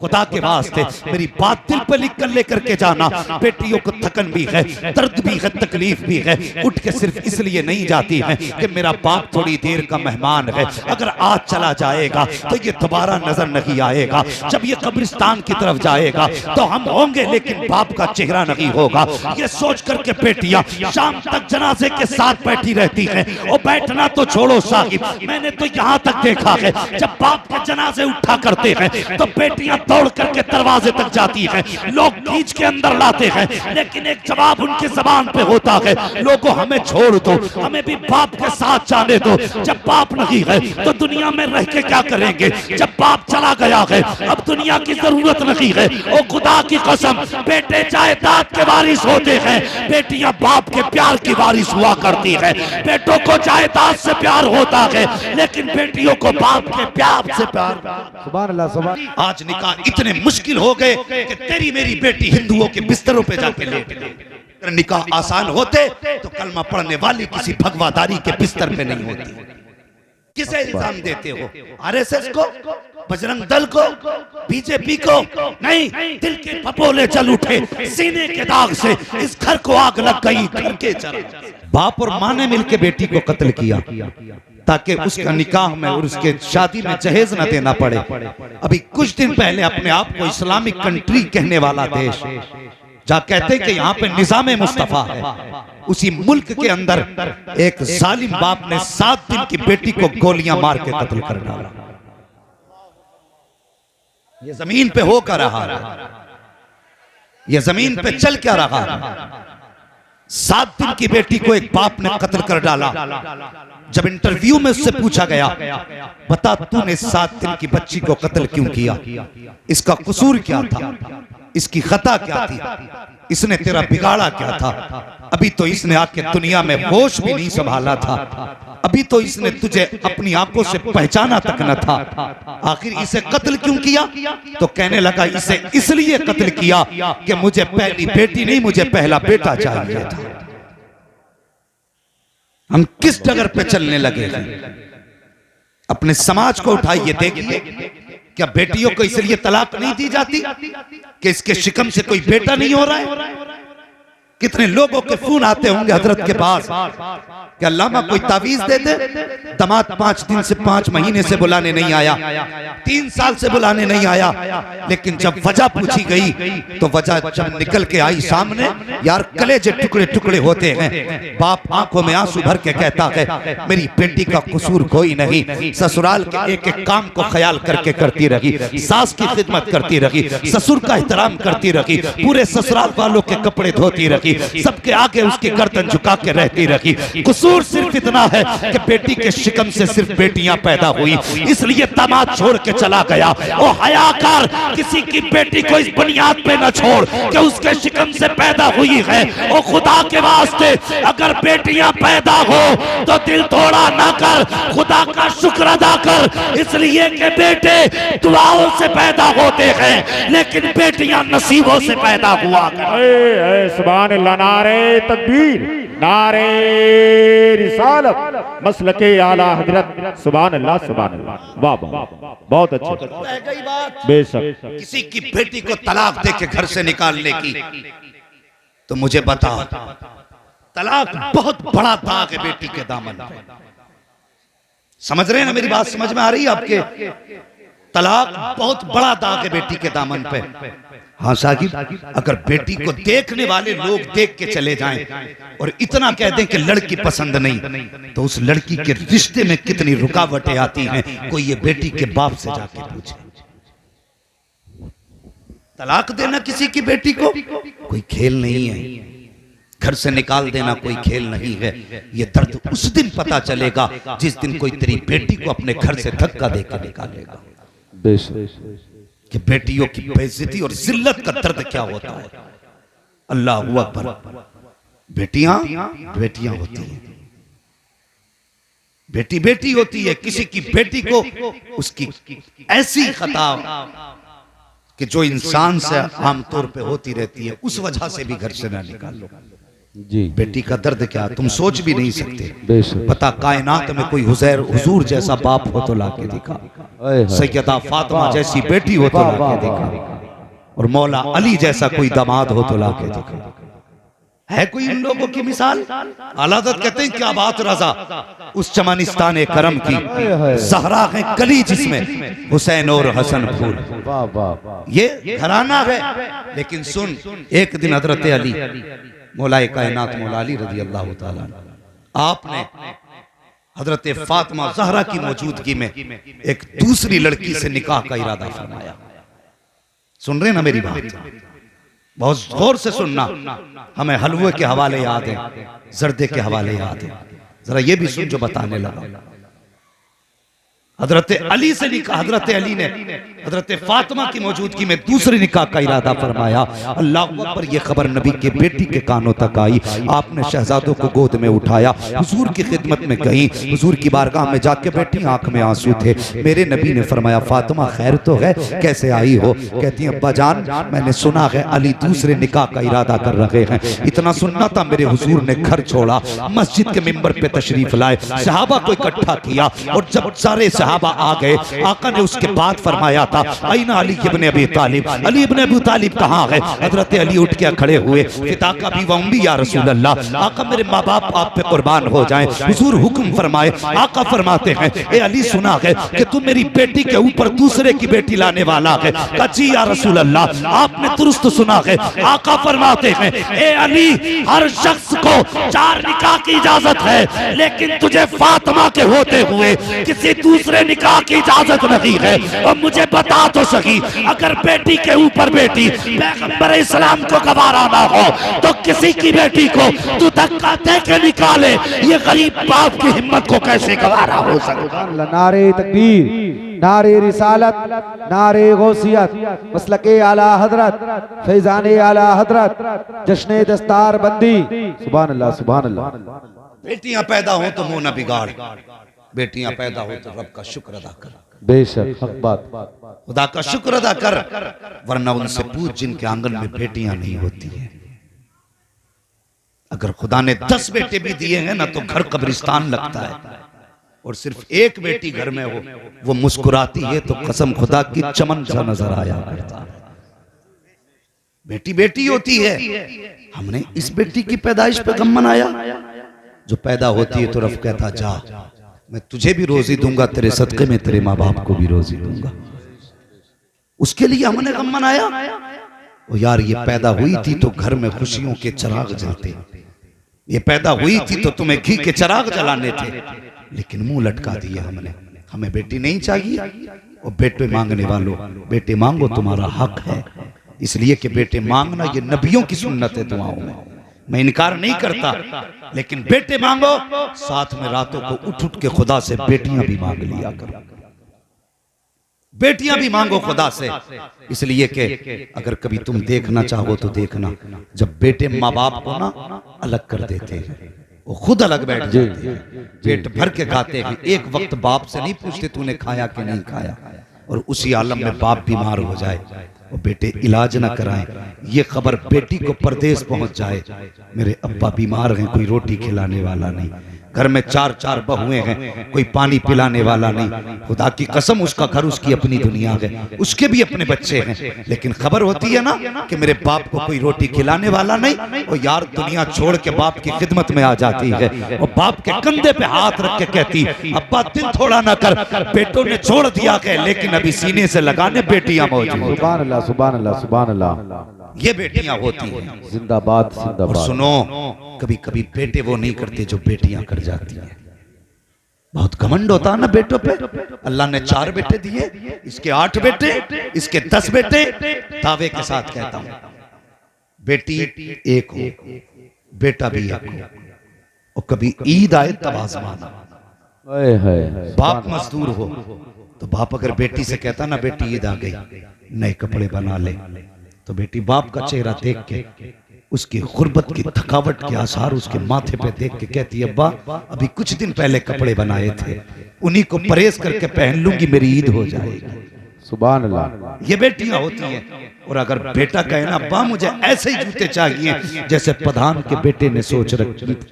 खुदा के वास्ते मेरी बात दिल पर लिख कर लेकर के जाना। बेटियों को थकन भी है, दर्द भी है, तकलीफ भी है। उठ के सिर्फ इसलिए नहीं जाती है कि मेरा बाप थोड़ी देर का मेहमान है, अगर आज चला जाएगा तो ये दोबारा नजर नहीं आएगा। जब ये कब्रिस्तान की तरफ जाएगा तो हम होंगे लेकिन बाप का चेहरा नहीं होगा। ये सोच करके बेटियां शाम तक जनाजे के साथ बैठी रहती हैं। और बैठना तो छोड़ो साहिब, मैंने तो यहाँ तक देखा है जब बाप के जनाजे उठा करते हैं तो बेटियां दौड़ करके दरवाजे तक जाती हैं, लोग खींच के अंदर लाते हैं, लेकिन एक जवाब उनके जबान पे होता है, लोगों हमें छोड़ दो, हमें भी बाप के साथ जाने दो। जब बाप नहीं है तो दुनिया में रह के क्या करेंगे? जब बाप चला गया है अब दुनिया की जरूरत नहीं है। ओ खुदा की कसम, बेटे जायदाद के वारिस होते हैं, बेटियां बाप के प्यार की वारिस हुआ करती है। बेटों को जायदाद से प्यार होता है लेकिन बेटियों को बाप के प्यार से प्यार। सुभान अल्लाह, सुभान। आज निकाह इतने मुश्किल हो गए कि तेरी मेरी बेटी हिंदुओं के बिस्तरों पे जाके लेट गई। निकाह आसान होते तो कलमा पढ़ने वाली किसी भगवादारी के बिस्तर पे नहीं होती। किसे इल्जाम देते हो? आरएसएस को, बजरंग दल को, बीजेपी को? नहीं, दिल के फपोले चल उठे, सीने के दाग से इस घर को आग लग गई। घर के चरा बाप और माँ ने मिलकर बेटी को कत्ल किया ताकि उसका निकाह में और उसके शादी में जहेज न देना पड़े। अभी कुछ दिन पहले अपने आप को इस्लामिक कंट्री कहने वाला देश जहाँ कहते हैं कि यहाँ पे निजाम मुस्तफा है, उसी मुल्क के अंदर एक जालिम बाप ने 7 दिन की बेटी को गोलियां मार के कत्ल कर डाला। ये जमीन पे हो कर रहा है, ये जमीन पे चल क्या रहा है। 7 दिन की बेटी को एक बाप ने कत्ल कर डाला। जब इंटरव्यू में उससे पूछा गया, बता तूने 7 दिन की बच्ची को कत्ल क्यों किया, इसका कसूर क्या था, इसकी खता क्या थी, इसने तेरा बिगाड़ा क्या था? अभी तो इसने आके दुनिया में होश भी नहीं संभाला था, अभी तो इसने तुझे अपनी आंखों से पहचाना तक न था, आखिर इसे कत्ल क्यों किया? तो कहने लगा इसे इसलिए कत्ल किया कि मुझे पहली बेटी नहीं, मुझे पहला बेटा चाहिए था। हम किस डगर पे चलने लगे हैं? अपने समाज को उठाइए, देखिए क्या बेटियों को इसलिए तलाक नहीं दी जाती कि इसके शिकम से कोई बेटा नहीं हो रहा है? कितने लोगों के फोन आते होंगे हजरत के पास कि अल्लामा कोई तावीज दे दे। दामाद 5 दिन से 5 महीने से बुलाने नहीं आया, 3 साल से बुलाने नहीं आया, लेकिन जब वजह पूछी गई तो वजह जब निकल के आई सामने, यार कलेजे टुकड़े टुकड़े होते हैं। बाप आंखों में आंसू भर के कहता है मेरी बेटी का कसूर कोई नहीं, ससुराल के एक एक काम को ख्याल करके करती रही, सास की खिदमत करती रही, ससुर का एहतराम करती रही, पूरे ससुराल वालों के कपड़े धोती रही, सबके आगे उसकी गर्दन झुका के रहती रही। कसूर सिर्फ इतना है कि बेटी के शिकम से सिर्फ बेटियां पैदा हुई, इसलिए दामाद छोड़ के चला गया। ओ हयाकार, किसी की बेटी को इस बुनियाद पे न छोड़ कि उसके शिकम से पैदा हुई है। ओ खुदा के वास्ते अगर बेटियां पैदा हो तो दिल थोड़ा ना कर, खुदा का शुक्र अदा कर, इसलिए कि बेटे दुआओं से पैदा होते हैं लेकिन बेटियां नसीबों से पैदा हुआ कर। सुभान अल्लाह, नारे तकबीर, नारे रिसालत, मसलके आला हजरत। सुभान अल्लाह, सुभान अल्लाह, वाह वाह, बहुत अच्छे। रह गई बात बेशक किसी की बेटी को तलाक दे के घर से निकालने की, तो मुझे बता, तलाक बहुत बड़ा दाग है बेटी के दामन पे। समझ रहे हैं ना मेरी बात? समझ में आ रही है आपके? तलाक बहुत बड़ा दाग है बेटी के दामन पे। हाँ साहिब, अगर बेटी को देखने वाले लोग देख के चले जाएं और इतना कह दें कि लड़की पसंद नहीं, तो उस लड़की के रिश्ते में कितनी रुकावटें आती हैं, कोई ये बेटी के बाप से जाके पूछे। तलाक देना किसी की बेटी को कोई खेल नहीं है, घर से निकाल देना कोई खेल नहीं है। ये दर्द उस दिन पता चलेगा जिस दिन कोई तेरी बेटी को अपने घर से धक्का देकर निकालेगा कि बेटियों की बेइज्जती और जिल्लत का दर्द क्या होता है। अल्लाह अकबर। बेटियां बेटियां होती हैं, बेटी बेटी होती है। किसी की बेटी को उसकी ऐसी खता कि जो इंसान से आमतौर पे होती रहती है, उस वजह से भी घर से ना निकालो। जी। बेटी का दर्द क्या तुम सोच भी नहीं सकते। बेशक। पता कायनात में कोई हुजूर जैसा बाप हो तो लाके दिखा, सैयदा फातिमा जैसी बेटी हो तो लाके दिखा, और मौला अली जैसा कोई दामाद हो तो लाके दिखा। है कोई इन लोगों की मिसाल? आलादत कहते हैं क्या बात रजा उस चमनिस्तान करम की, ज़हरा है कली जिसमें हुसैन और हसन फूल। वाह वाह। ये घराना है। लेकिन सुन, एक दिन हजरत अली मौलाए कायनात मौला अली रज़ी अल्लाह ताला आपने हजरत फातिमा ज़हरा की मौजूदगी में एक दूसरी लड़की से निकाह का इरादा फरमाया। सुन रहे ना मेरी बात? बहुत गौर से सुनना। हमें हलवे के हवाले याद है, जर्दे के हवाले याद है, जरा ये भी सुन जो बताने लगा। हजरत अली से निकाह, हजरत अली ने हजरत फातिमा की मौजूदगी में दूसरे निकाह का इरादा फरमाया। अल्लाह पर यह खबर नबी के बेटी के कानों तक आई। आपने शहजादों को गोद में उठाया, हुजूर की खिदमत में गई, हुजूर की बारगाह में जाके बैठी, आंख में आंसू थे। मेरे नबी ने फरमाया फातिमा खैर तो है, कैसे आई हो? कहती है अब्बा जान मैंने सुना है अली दूसरे निकाह का इरादा कर रहे हैं। इतना सुनना था मेरे हुजूर ने घर छोड़ा, मस्जिद के मिंबर पे तशरीफ लाए, सहाबा को इकट्ठा किया, और जब सारे सहाबा आ गए आका ने उसके बाद फरमाया था आईना अली इब्ने अबी तालिब, अली इब्ने अबी तालिब कहाँ है? हजरत अली उठ के खड़े हुए, पिता का भी वम्बी या रसूल अल्लाह, आका मेरे माँ बाप आप पे कुर्बान हो जाएं। हुजूर हुक्म फरमाए। आका फरमाते हैं ए अली सुना है कि तू मेरी बेटी के ऊपर दूसरे की बेटी लाने वाला है। कची या रसूल अल्लाह, आपने दुरुस्त सुना है। आका फरमाते हैं ए अली हर शख्स को 4 निकाह की इजाजत है, लेकिन तुझे फातिमा के होते हुए किसी दूसरे निकाह की इजाजत नहीं है। और मुझे बता तो सही, अगर बेटी के ऊपर बेटी पैगंबर इस्लाम को गवारा ना हो तो किसी की बेटी को तू धक्का दे के निकाले, ये गरीब बाप की हिम्मत को कैसे गवारा हो सकता? नारे तकबीर, नारे रिसालत, नारे गौसियत, मसलके आला हजरत, फैजाने आला हजरत, जश्ने दस्तार बंदी। सुभान अल्लाह सुभान अल्लाह। बेटियां पैदा हो तो मुंह न बिगाड़, बेटियां पैदा हो तो रब का शुक्र अदा कर। बेशक हक बात। खुदा का शुक्र अदा कर, वरना उनसे पूछ जिनके आंगन में बेटियां नहीं होती हैं। अगर खुदा ने 10 बेटे भी दिए हैं ना तो घर कब्रिस्तान लगता है, और सिर्फ एक बेटी घर में हो वो मुस्कुराती है तो कसम खुदा की चमन सा नजर आया करता है। बेटी बेटी होती है। हमने इस बेटी की पैदाइश पे गम मनाया। जो पैदा होती है तो रब कहता जा मैं तुझे भी रोजी दूंगा, तेरे सदके में तेरे माँ बाप को भी रोजी दूंगा। उसके लिए हमने गम मनाया। ओ यार ये पैदा हुई थी तो घर में खुशियों के चिराग जलते, ये पैदा हुई थी तो तुम्हें घी के चिराग जलाने थे, लेकिन मुंह लटका दिया हमने। हमें बेटी नहीं चाहिए। और बेटे मांगने वालों, बेटे मांगो तुम्हारा हक है, इसलिए कि बेटे मांगना ये नबियों की सुन्नत है दुआओं में। मैं इनकार नहीं करता, लेकिन बेटे मांगो, साथ में रातों को उठ उठ के खुदा से बेटियां भी मांग लिया करो। बेटियां भी मांगो खुदा से, इसलिए कि अगर कभी तुम देखना चाहो तो देखना, जब बेटे माँ बाप को ना अलग कर देते हैं वो खुद अलग बैठ जाते हैं, पेट भर के खाते हैं। एक वक्त बाप से नहीं पूछते तूने खाया कि नहीं खाया, और उसी आलम में बाप बीमार हो जाए और बेटे इलाज ना कराएं, ये खबर बेटी को परदेश पहुंच जाए मेरे अब्बा बीमार हैं, कोई रोटी खिलाने वाला नहीं, घर में 4 बहुएं हैं, कोई पानी पिलाने वाला नहीं। खुदा की कसम उसका घर उसकी अपनी दुनिया है, उसके भी अपने बच्चे हैं, लेकिन खबर होती है ना कि मेरे बाप को कोई रोटी खिलाने वाला नहीं, और यार दुनिया छोड़ के बाप की खिदमत में आ जाती है और बाप के कंधे पे हाथ रख के कहती अब्बा दिल थोड़ा ना कर, बेटों ने छोड़ दिया है लेकिन अभी सीने से लगाने बेटियां मौजूद। सुभान अल्लाह सुभान अल्लाह सुभान अल्लाह। ये बेटियां होती हैं। जिंदाबाद और जिंदाबाद। सुनो, कभी कभी बेटे वो नहीं करते जो बेटियां कर जाती हैं। बहुत घमंड होता है ना बेटों पे। अल्लाह ने 4 बेटे दिए, इसके 8 बेटे, इसके 10 बेटे। दावे के साथ कहता हूं बेटी एक हो, बेटा भी एक हो, और कभी ईद आए तब आजमाना। बाप मजदूर हो तो बाप अगर बेटी से कहता ना बेटी ईद आ गई, नए कपड़े बना ले, तो बेटी बाप का चेहरा देख के उसकी गुर्बत की थकावट के आसार उसके माथे पे देख के कहती है अब्बा अभी कुछ दिन पहले कपड़े बनाए थे, उन्हीं को परेज करके पहन लूंगी, मेरी ईद हो जाएगी। सुभान अल्लाह। ये बेटियां होती हैं। और अगर बेटा कहे ना अब्बा मुझे ऐसे ही जूते चाहिए जैसे प्रधान के बेटे ने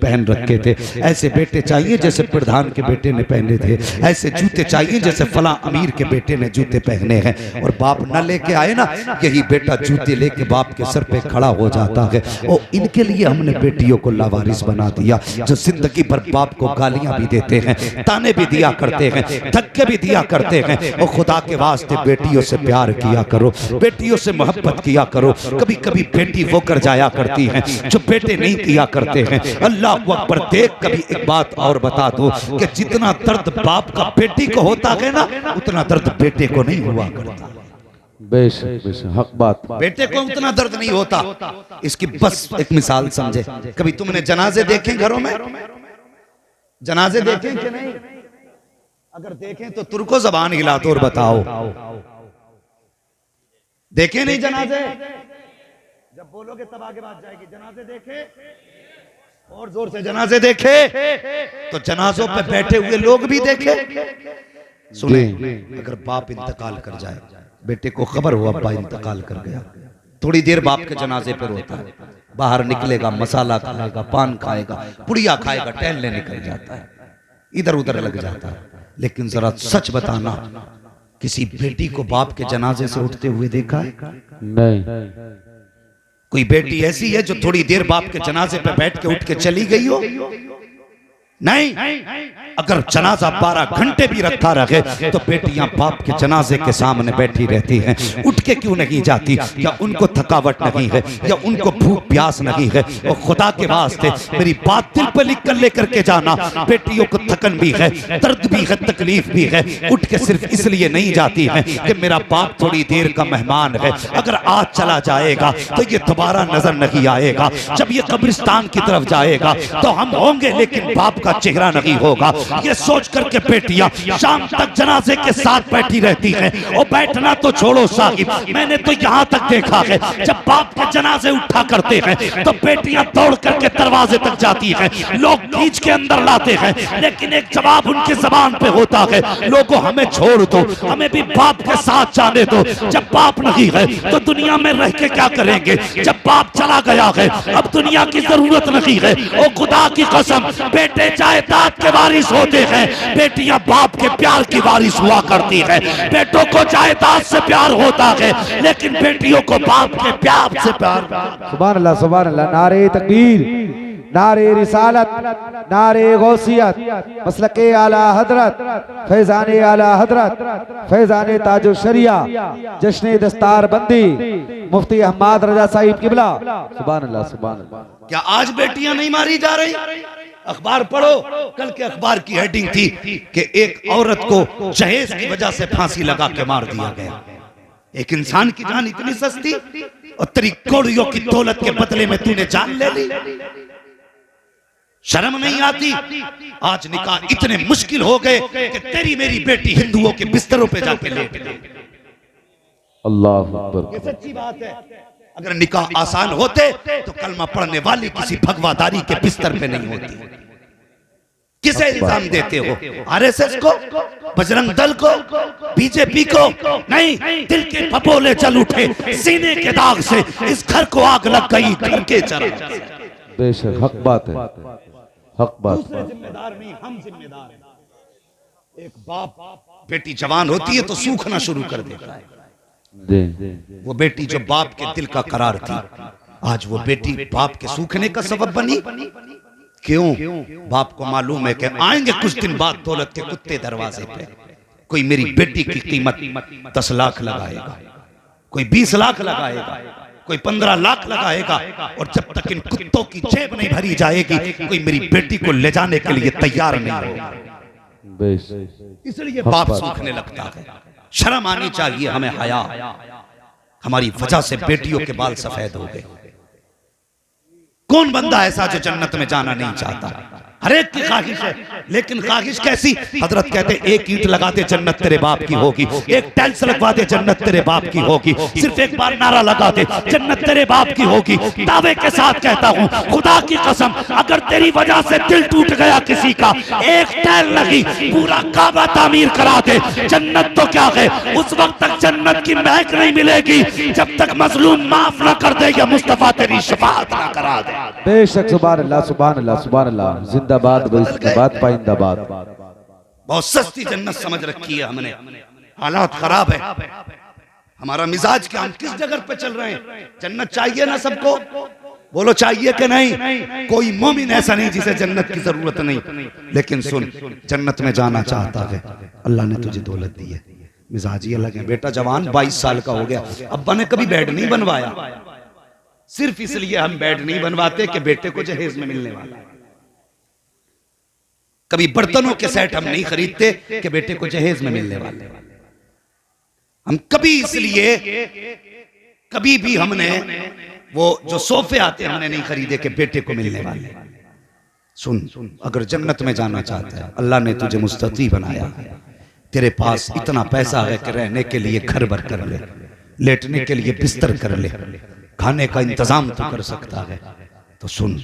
पहन रखे थे, ऐसे बेटे चाहिए जैसे प्रधान के बेटे ने पहने थे, ऐसे जूते चाहिए जैसे फला अमीर के बेटे ने जूते पहने हैं, और बाप न लेके आए ना, यही बेटा जूते लेके बाप के सर पे खड़ा हो जाता है। और इनके लिए हमने बेटियों को लावारिस बना दिया, जो जिंदगी भर बाप को गालियां भी देते हैं, ताने भी दिया करते हैं, धक्के भी दिया करते हैं। और खुदा के वास्ते बेटियों से प्यार किया करो, बेटियों से मोहब्बत किया करो। कभी कभी बेटी वो कर जाया करती हैं जो बेटे नहीं किया करते हैं। अल्लाह अकबर। देख कभी एक बात और बता दो कि जितना दर्द बाप का बेटी को होता है ना, उतना दर्द बेटे को नहीं हुआ करता। बेशक बेशक हक बात। बेटे को उतना दर्द नहीं होता। इसकी बस एक मिसाल समझे, कभी तुमने जनाजे देखे घरों में? जनाजे देखे कि नहीं? अगर देखें तो तुर्को जबान हिला दो और बताओ, देखे नहीं जनाजे? जब बोलोगे तब आगे बात जाएगी। जनाजे देखे? और जोर से जनाजे देखे? तो जनाजों पे बैठे हुए लोग भी देखे? सुने, अगर बाप इंतकाल कर जाए, बेटे को खबर हुआ अब्बा इंतकाल कर गया, थोड़ी देर बाप के जनाजे पर होता है, बाहर निकलेगा, मसाला खाएगा, पान खाएगा, पुड़िया खाएगा, टहलने निकल जाता है, इधर उधर लग जाता है। लेकिन जरा सच बताना, किसी बेटी को बाप के जनाजे से उठते हुए देखा है? नहीं। कोई बेटी ऐसी है जो थोड़ी देर बाप के जनाजे पे बैठ के उठ के चली गई हो? नहीं। अगर जनाजा 12 घंटे भी रखा रहे तो बेटियां बाप के जनाजे के सामने बैठी रहती हैं। उठ के क्यों नहीं जाती? या उनको थकावट नहीं है, या उनको भूख प्यास नहीं है? और खुदा के वास्ते मेरी बात दिल पे लिख कर लेकर के जाना, बेटियों को थकन भी है, दर्द भी है, तकलीफ भी है, उठ के सिर्फ इसलिए नहीं जाती है कि मेरा बाप थोड़ी देर का मेहमान है, अगर आज चला जाएगा तो ये दोबारा नजर नहीं आएगा। जब ये कब्रिस्तान की तरफ जाएगा तो हम होंगे लेकिन बाप का चेहरा नहीं होगा। ये सोच करके बेटियां शाम तक जनाजे के साथ बैठी रहती हैं। और बैठना तो छोड़ो साहिब, मैंने तो यहां तक देखा है जब बाप के जनाजे उठा करते हैं तो बेटियां दौड़ करके दरवाजे तक जाती हैं, लोग खींच के अंदर लाते हैं, लेकिन एक जवाब उनके जबान पे होता है, लोगों हमें छोड़ दो, हमें भी बाप के साथ जाने दो। जब बाप नहीं है तो दुनिया में रह के क्या करेंगे? जब बाप चला गया है अब दुनिया की जरूरत नहीं है। और खुदा की कसम, बेटे जायदाद के वारिस होते हैं, बेटियां बाप के प्यार की वारिस हुआ करती है। बेटों को जायदाद से प्यार होता है, लेकिन बेटियों को बाप के प्यार से प्यार। सुभान अल्लाह सुभान अल्लाह। नारे तकबीर, नारे रिसालत, नारे गौसियत, मसलके आला हजरत, फैजाने आला हजरत, फैजाने ताजो शरिया, जश्ने दस्तार बंदी, मुफ्ती अहमद रजा साहिब किबला। सुभान अल्लाह सुभान अल्लाह। क्या आज बेटियां नहीं मारी जा रही? अखबार पढ़ो, कल के अखबार की हेडिंग थी कि एक औरत को जहेज की वजह से फांसी लगा के मार दिया गया। एक इंसान की जान इतनी सस्ती, और तेरी कौड़ियों की दौलत के बदले में तूने जान ले ली। शर्म नहीं आती? आज निकाह इतने मुश्किल हो गए कि तेरी मेरी बेटी हिंदुओं के बिस्तरों पे जाके लेट गई। अल्लाह अकबर। ये सच्ची बात है। अगर निकाह आसान होते तो कलमा पढ़ने वाली किसी भगवादारी के बिस्तर पे नहीं होती। किसे इल्जाम देते हो? आरएसएस को, बजरंग दल को, बीजेपी को? नहीं, दिल के फपोले चल उठे, सीने के दाग से इस घर को आग लग गई, घर के चरा। बेशक हक बात है, हक बात। दूसरे जिम्मेदार नहीं, हम जिम्मेदार हैं। एक बाप बेटी जवान होती है तो सूखना शुरू कर देता है। वो बेटी जो बाप के दिल का करार थी, आज वो बेटी बाप के सूखने का सबब बनी। क्यों? बाप को मालूम है कि आएंगे कुछ दिन बाद दौलत के कुत्ते दरवाजे पे। कोई मेरी बेटी की कीमत 10 लाख लगाएगा, कोई 20 लाख लगाएगा, कोई 15 लाख लगाएगा, और जब तक इन कुत्तों की जेब नहीं भरी जाएगी कोई मेरी बेटी को ले जाने के लिए तैयार नहीं होगा। इसलिए बाप सूखने लगता है। शर्म आनी चाहिए हमें, हया। हमारी वजह से बेटियों के बाल सफेद हो गए। कौन बंदा ऐसा जो जन्नत में जाना नहीं चाहता? हर एक की ख्वाहिश है, लेकिन ख्वाहिश कैसी? हजरत कहते एक ईंट लगा दे जन्नत तेरे बाप की होगी, एक टाइल्स लगवा दे जन्नत तेरे बाप की होगी, सिर्फ एक बार नारा लगा दे जन्नत तेरे बाप की होगी। दावे के साथ कहता हूँ खुदा की कसम, अगर तेरी वजह से दिल टूट गया किसी का, एक टाइल लगी पूरा काबा तामीर करा दे, जन्नत तो क्या है, उस वक्त तक जन्नत की महक नहीं मिलेगी जब तक मजलूम माफ ना कर दे या मुस्तफा तेरी शफाअत ना करा दे। बेशक सुभान अल्लाह सुभान अल्लाह सुभान अल्लाह, जिंदाबाद जिंदाबाद पाइंदाबाद। बहुत सस्ती जन्नत समझ रखी है हमने, हालात खराब है, हमारा मिजाज क्या, हम किस जगह पे चल रहे हैं? जन्नत चाहिए ना सबको, बोलो चाहिए कि नहीं? कोई मोमिन ऐसा नहीं जिसे जन्नत की जरूरत नहीं, लेकिन सुन, जन्नत में जाना चाहता है, अल्लाह ने तुझे दौलत दी है, मिजाज ही अलग है। बेटा जवान 22 साल का हो गया, अब्बा ने कभी बेड नहीं बनवाया, सिर्फ इसलिए हम बेड नहीं बनवाते कि बेटे को जहेज में मिलने वाला। कभी बर्तनों के सेट हम नहीं खरीदते कि बेटे को जहेज में मिलने वाले। हम कभी इसलिए कभी भी हमने वो जो सोफे आते हैं हमने नहीं खरीदे कि बेटे को मिलने वाले। सुन, अगर जन्नत में जाना चाहता है, अल्लाह ने तुझे मुस्तती बनाया, तेरे पास इतना पैसा है कि रहने के लिए घर भर कर ले, लेटने के लिए बिस्तर कर ले, खाने का इंतजाम तो कर सकता है। तो सुन,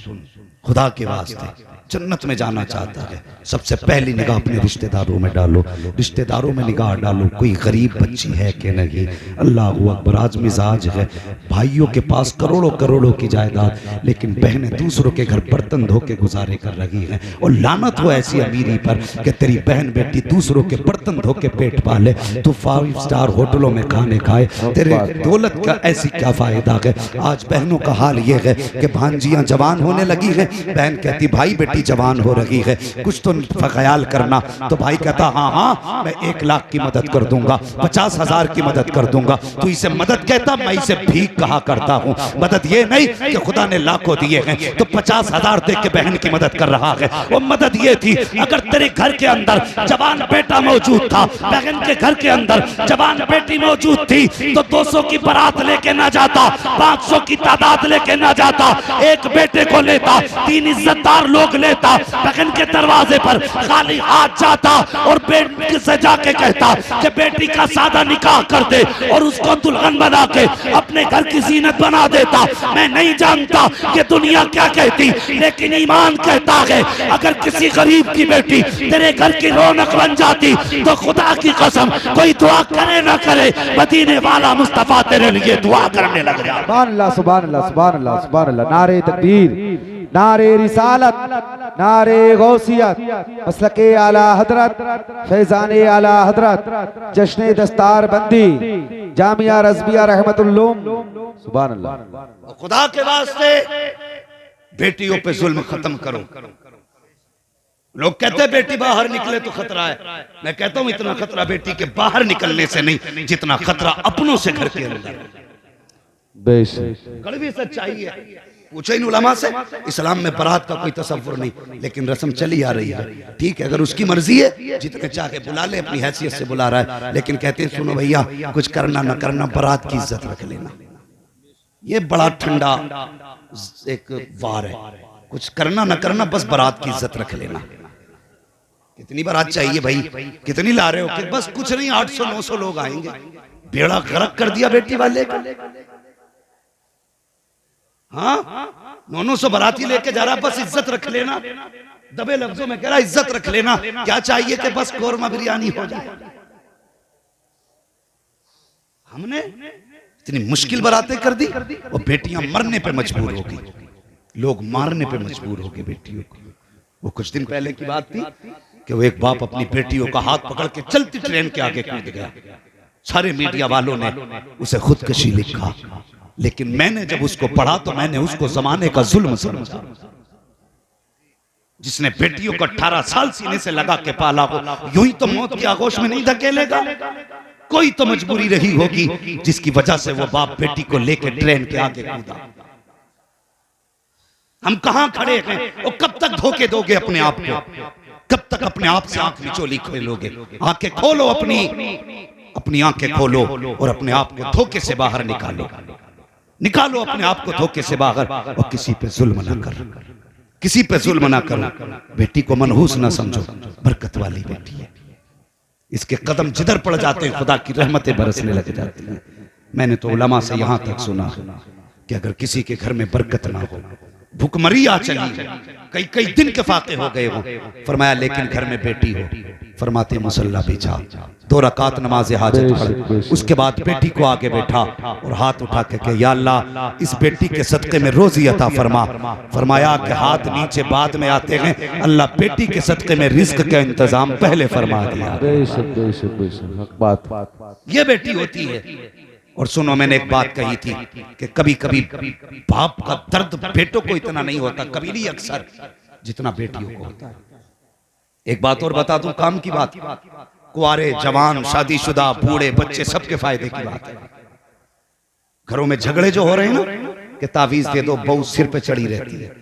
खुदा के वास्ते जन्नत में जाना चाहता है, सबसे पहली निगाह अपने रिश्तेदारों में डालो, रिश्तेदारों में निगाह डालो, कोई गरीब बच्ची है कि नहीं। अल्लाह अकबर, आज मिजाज है भाइयों के पास करोड़ों करोड़ों की जायदाद, लेकिन बहनें दूसरों के घर बर्तन धो के गुजारे कर रही हैं। और लानत हो ऐसी अमीरी पर कि तेरी बहन बेटी दूसरों के बर्तन धो के पेट पाले, तो 5 स्टार होटलों में खाने खाए, तेरे दौलत का ऐसी क्या फायदा है। आज बहनों का हाल ये है कि भांजियां जवान होने लगी है, बहन कहती भाई बेटी जवान हो रही है, कुछ तो ख्याल करना। तो भाई कहता हाँ हाँ मैं 1 लाख की मदद कर दूंगा, 50,000 की मदद कर दूंगा। तू इसे मदद कहता, मैं इसे भीख कहा करता हूँ। मदद ये नहीं कि खुदा ने लाखों दिए हैं तो 50,000 दे के बहन की मदद कर रहा है। वो मदद ये थी, अगर तेरे घर के अंदर जवान बेटा मौजूद था, बहन के घर के अंदर जवान बेटी मौजूद थी, तो 200 की बारात लेके ना जाता, 500 की तादाद लेके ना जाता, एक बेटे को लेता, 3 इज्जतदार लोग लेता, बहन के दरवाजे पर खाली हाथ जाता और बेटी से जाके कहता कि बेटी का सादा निकाह कर दे और उसको दुल्हन बना के अपने घर की जीनत बना देता। मैं नहीं जानता कि दुनिया क्या कहती, लेकिन ईमान कहता है अगर किसी गरीब की बेटी तेरे घर की रौनक बन जाती तो खुदा की कसम कोई दुआ करे ना करे, मदीने वाला मुस्तफा तेरे लिए दुआ करने लग जाए। सुभान अल्लाह सुभान अल्लाह सुभान अल्लाह सुभान अल्लाह। नारे तकबीर, नारे रिसालत, नारे गौसियत, मसलके आला हजरत, फैजाने आला हजरत, जश्न दस्तार बंदी, जामिया रज़बिया रहमतुल्लूम। सुभान अल्लाह। खुदा के वास्ते बेटियों पे जुल्म खत्म करो। लोग कहते हैं बेटी बाहर निकले तो खतरा है, मैं कहता हूं इतना खतरा बेटी के बाहर निकलने से नहीं जितना खतरा अपनों से घर के अंदर। बेशक कड़वी सच्चाई है। पूछो इन उलमा से, इस्लाम में बारात का कोई तसव्वुर नहीं, लेकिन रस्म चली आ रही है। ठीक है, अगर उसकी मर्जी है जितने चाहे बुला ले, अपनी हैसियत से बुला रहा है, लेकिन कहते हैं सुनो भैया कुछ करना ना करना, बारात की इज्जत रख लेना। ये बड़ा ठंडा एक वार है, कुछ करना ना करना, बस बारात की इज्जत रख लेना। कितनी बारात चाहिए भाई, कितनी ला रहे हो? कि बस कुछ नहीं, 800-900 लोग आएंगे। बेड़ा गर्क कर दिया बेटी वाले का। हाँ, 900 बाराती लेके जा रहा, बस इज्जत रख लेना। दबे लफ्जों में कह रहा इज्जत रख लेना। क्या चाहिए कि बस कोरमा बिरयानी हो जाए। हमने इतनी मुश्किल बारातें कर दी और बेटियां मरने पे मजबूर हो गई, लोग मारने पे मजबूर हो गए बेटियों को। वो कुछ दिन पहले की बात थी कि वो एक बाप अपनी बेटियों का हाथ पकड़ के चलती ट्रेन के आगे कूद गया। सारे मीडिया वालों ने उसे खुदकशी लिखा, लेकिन मैंने जब उसको पढ़ा तो मैंने उसको जमाने का जुल्म समझा। जिसने बेटियों को 18 साल सीने से लगा के पाला हो, यूं ही तो मौत की आगोश में नहीं धकेलेगा। कोई तो मजबूरी रही होगी जिसकी वजह से वो बाप बेटी को लेकर ट्रेन के आगे कूदा। हम कहां खड़े हैं और कब तक धोखे दोगे अपने आप को? कब तक अपने आप से आंख निचोली खोलोगे? आंखें खोलो, अपनी आंखें खोलो और अपने आप को धोखे से बाहर निकालो। निकालो अपने आप को धोखे से बाहर और किसी पे जुल्म ना कर, किसी पे जुल्म ना करो, बेटी को मनहूस ना समझो, बरकत वाली बेटी है। इसके कदम जिधर पड़ जाते हैं खुदा की रहमतें बरसने लग जाती हैं। मैंने तो उलमा से यहां तक सुना कि अगर किसी के घर में बरकत ना हो, भुखमरी आ चली है, कई कई दिन के फाके हो गए हो, फरमाया लेकिन घर में बेटी हो, फरमाते मुसल्ला बिछा, 2 रकात नमाज हाजत पढ़, उसके बाद बेटी को आगे बैठा और हाथ उठा के कहा या अल्लाह इस बेटी के सदके में रोजी अता फरमा। फरमाया कि हाथ नीचे बाद में आते हैं, अल्लाह बेटी के सदके में रिज्क का इंतजाम पहले फरमा दिया। बेशक बेशक बेशक हक बात। ये बेटी होती है। और सुनो, मैंने एक बात कही थी कि कभी कभी बाप का दर्द बेटों को इतना नहीं होता, कभी नहीं अक्सर, जितना बेटियों को होता है। एक बात और बता दूं, काम की बात, कुआरे जवान शादीशुदा बूढ़े बच्चे सबके फायदे की बात है। घरों में झगड़े जो हो रहे हैं ना कि तावीज दे दो, बहू सिर पे चढ़ी रहती है।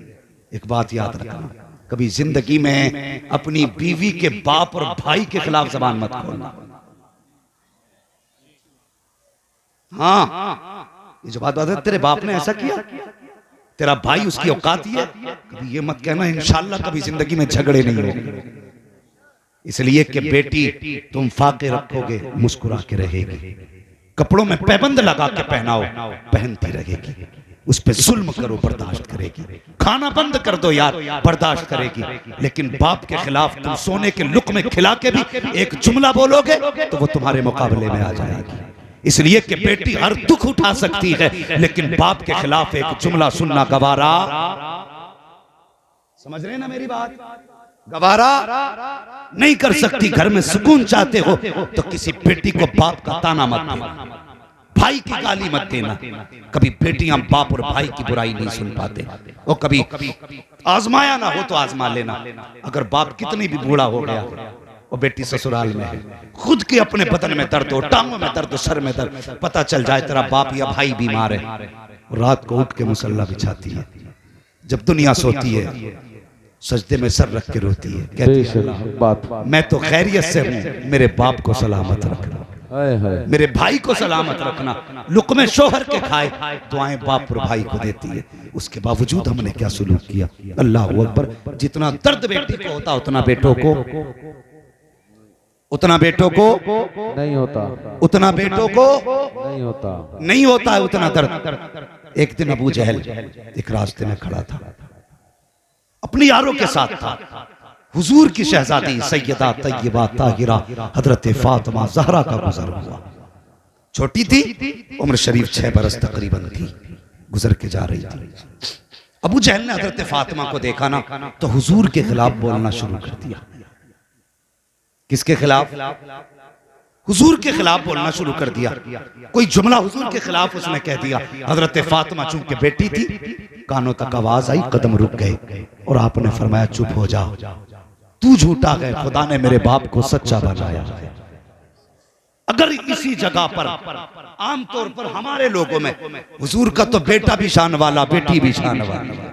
एक बात याद रखना, कभी जिंदगी में अपनी बीवी के बाप और भाई के खिलाफ जबान मत खोलना। हाँ, ये जो बात है, तेरे बाप ने ऐसा किया, तेरा भाई उसकी औकात ही है, कभी ये मत कहना इंशाल्लाह कभी जिंदगी में झगड़े नहीं होंगे। इसलिए कि बेटी तुम फाके रखोगे मुस्कुरा के रहेगी, कपड़ों में पैबंद लगा के पहनाओ पहनती रहेगी, उस पे जुल्म करो बर्दाश्त करेगी, खाना बंद कर दो यार बर्दाश्त करेगी। लेकिन बाप के खिलाफ तुम सोने के लुक़मे खिला के भी एक जुमला बोलोगे तो वो तुम्हारे मुकाबले में आ जाएगी। इसलिए कि बेटी हर दुख उठा सकती है, लेकिन बाप के खिलाफ एक जुमला सुनना गवारा, समझ रहे ना मेरी बात, गवारा नहीं कर सकती। घर में सुकून चाहते हो तो किसी बेटी को बाप का ताना मत देना, भाई की गाली मत देना। कभी बेटियां बाप और भाई की बुराई नहीं सुन पाते, और कभी आजमाया ना हो तो आजमा लेना। अगर बाप कितनी भी बूढ़ा हो गया और बेटी ससुराल में है, खुद के अपने बदन में दर्द हो, टांगों में दर्द, सर में दर्द, पता चल जाए तेरा बाप या भाई बीमार है, रात को उठ के मुसल्ला बिछाती है, जब दुनिया सोती है सजदे में सर रख के रोती है, कहती है बात मैं तो खैरियत से हूं, मेरे बाप को सलामत रखना, मेरे भाई को सलामत रखना। लुक़मे शोहर के खाए, दुआएं बाप और भाई को देती है। उसके बावजूद हमने क्या सुलूक किया, अल्लाह अकबर। जितना दर्द बेटी को होता उतना बेटों को, उतना बेटों को नहीं होता, उतना बेटों को नहीं होता, नहीं होता है उतना दर्द। एक दिन अबू जहल एक रास्ते में खड़ा था, अपने यारों के साथ था, हुजूर की शहजादी सैयदा तय्यबा ताहिरा हजरत फातिमा ज़हरा का गुजर हुआ। छोटी थी, उम्र शरीफ 6 बरस तकरीबन थी, गुजर के जा रही थी। अबू जहल ने हजरत फातिमा को देखा ना तो हुजूर के खिलाफ बोलना शुरू कर दिया। किसके खिलाफ? हुजूर के खिलाफ बोलना शुरू कर दिया। कोई जुमला हुजूर के खिलाफ उसने कह दिया। हजरत फातिमा चूंकि बेटी थी, कानों तक आवाज आई, कदम रुक गए और आपने फरमाया चुप हो जा, तू झूठा है, खुदा ने मेरे बाप को सच्चा बनाया। अगर इसी जगह पर आमतौर पर हमारे लोगों में हुजूर का तो बेटा भी शान वाला, बेटी भी शान वाला,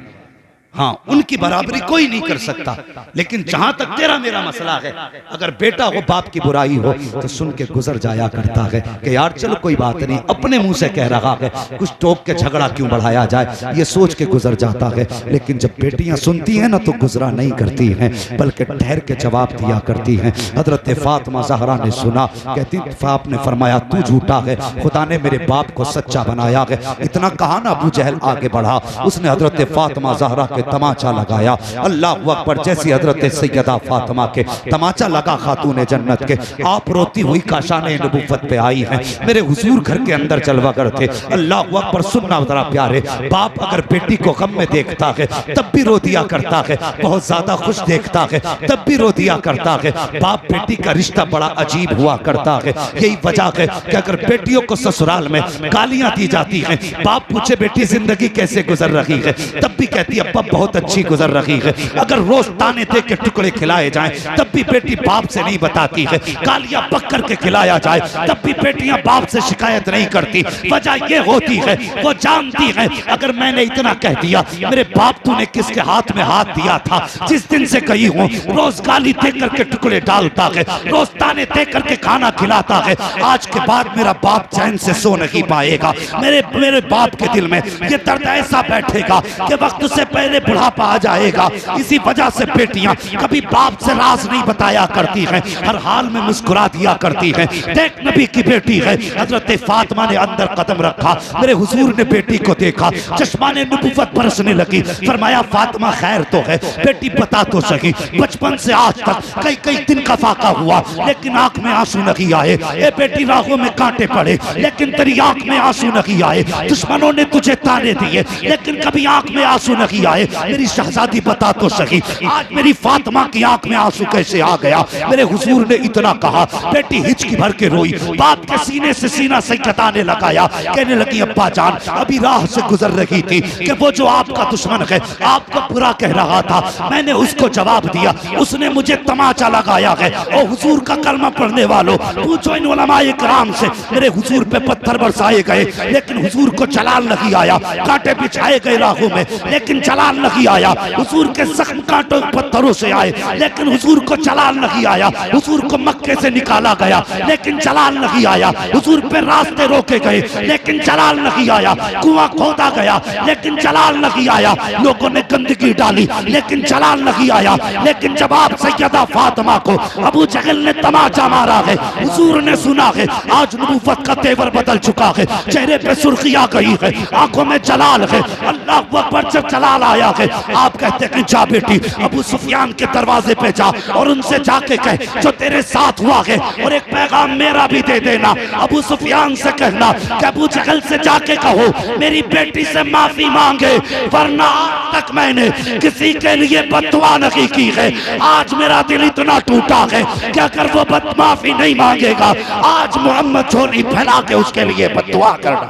हाँ उनकी बराबरी कोई नहीं कर सकता। लेकिन जहां तक तेरा मेरा मसला है, अगर बेटा हो बाप की बुराई हो तो सुन के गुजर जाया करता है कि यार चलो कोई बात नहीं, अपने मुंह से कह रहा है, कुछ टोक के झगड़ा क्यों बढ़ाया जाए, ये सोच के गुजर जाता है। लेकिन जब बेटियां सुनती हैं ना तो गुजरा नहीं करती हैं, बल्कि ठहर के जवाब दिया करती हैं। हजरत फातिमा ज़हरा ने सुना, कहती आपने फरमाया तू झूठा है, खुदा ने मेरे बाप को सच्चा बनाया है। इतना कहा ना अबू जहल आगे बढ़ा, उसने हजरत फातिमा ज़हरा के तमाचा लगाया। अल्लाह अकबर। जैसी हजरत सैयदा फातिमा के तमाचा लगा खातून जन्नत के, आप रोती हुई काशाने नबुव्वत पे आई हैं। मेरे हुजूर घर के अंदर जलवागर थे। अल्लाह अकबर। सुनना जरा प्यारे, बाप अगर बेटी को गम में देखता है तब भी रो दिया करता है, बहुत ज्यादा खुश देखता है तब भी रो दिया करता है। बाप बेटी का रिश्ता बड़ा अजीब हुआ करता है। यही वजह है कि अगर बेटियों को ससुराल में गालियां दी जाती हैं, बाप पूछे बेटी जिंदगी कैसे गुजर रही है, तब भी कहती है अब्बा बहुत अच्छी गुजर रही है। अगर रोज ताने दे के टुकड़े खिलाए जाएं तब भी बेटी बाप से नहीं बताती है। गालियां पक करके खिलाया जाए तब भी बेटियां बाप से शिकायत नहीं करती। वजह ये होती है वो जानती है अगर मैंने इतना कह दिया, मेरे बाप तूने किसके हाथ में हाथ दिया था, जिस दिन से कही हूं रोज गाली दे करके टुकड़े डालता है, रोज ताने दे करके खाना खिलाता है, आज के बाद मेरा बाप चैन से सो नहीं पाएगा। मेरे बाप के दिल में ये दर्द ऐसा बैठेगा कि वक्त से पहले पहले बुढ़ापा आ जाएगा। इसी वजह से बेटियां कभी बाप से राज नहीं बताया करती हैं, हर हाल में मुस्कुरा दिया करती हैं। देख नबी की बेटी है, हजरत फातिमा ने अंदर कदम रखा, मेरे हुजूर ने बेटी को देखा, चश्मा ने नबुव्वत बरसने लगी। फरमाया फातिमा खैर तो है, बेटी बता तो सही, बचपन से आज तक कई कई दिन का फाका हुआ लेकिन आंख में आंसू नहीं आए। ए बेटी राहों में कांटे पड़े लेकिन तेरी आंख में आंसू नहीं आए। दुश्मनों ने तुझे ताने दिए लेकिन कभी आंख में आंसू नहीं आए। मेरी शहजादी बता तो सही, आज मेरी फातिमा की आंख में आंसू कैसे आ गया? मेरे हुजूर ने इतना कहा, बेटी हिचकी भर के रोई, बाप के सीने से सीना सैकताने लगाया, कहने लगी अब्बा जान अभी राह से गुजर रही थी कि वो जो आपका दुश्मन है आपको बुरा कह रहा था, मैंने उसको जवाब दिया, उसने मुझे तमाचा लगाया है। और हुजूर का कलमा पढ़ने वालों, पूछो इन उलमाए किराम से, मेरे हुजूर पे पत्थर बरसाए गए लेकिन हुजूर को जलाल नहीं आया, कांटे बिछाए गए राहों में लेकिन जलाल नहीं आया। हुजूर के जख्म कांटों पत्थरों से आए लेकिन हुजूर को जलाल नहीं आया। हुजूर को मक्के से निकाला गया लेकिन जलाल नहीं आया। हुजूर पे रास्ते रोके गए लेकिन जलाल नहीं आया। कुआं खोदा गया लेकिन जलाल नहीं आया। लोगों ने गंदगी डाली लेकिन जलाल नहीं आया। लेकिन जब आप सैयदा फातिमा को अबू जहल ने तमाचा मारा है, हुजूर ने सुना है, आज नबुव्वत का तेवर बदल चुका है, चेहरे पे सुर्खी आ गई है, आंखों में जलाल है। अल्लाह अकबर जब जलाल आया है, आप कहते हैं जा बेटी अबू सुफियान के दरवाजे पे जा और उनसे जाके कह जो तेरे साथ हुआ है और एक पैगाम मेरा भी दे देना। अबू सुफियान से कहना कि अबू जहल से जाके कहो मेरी बेटी से माफी मांगे, वरना आज तक मैंने किसी के लिए बददुआ नहीं की है। आज मेरा दिल इतना टूटा है कि अगर वो माफी नहीं मांगेगा, आज मोहम्मद झोली फैला के उसके लिए बददुआ करना।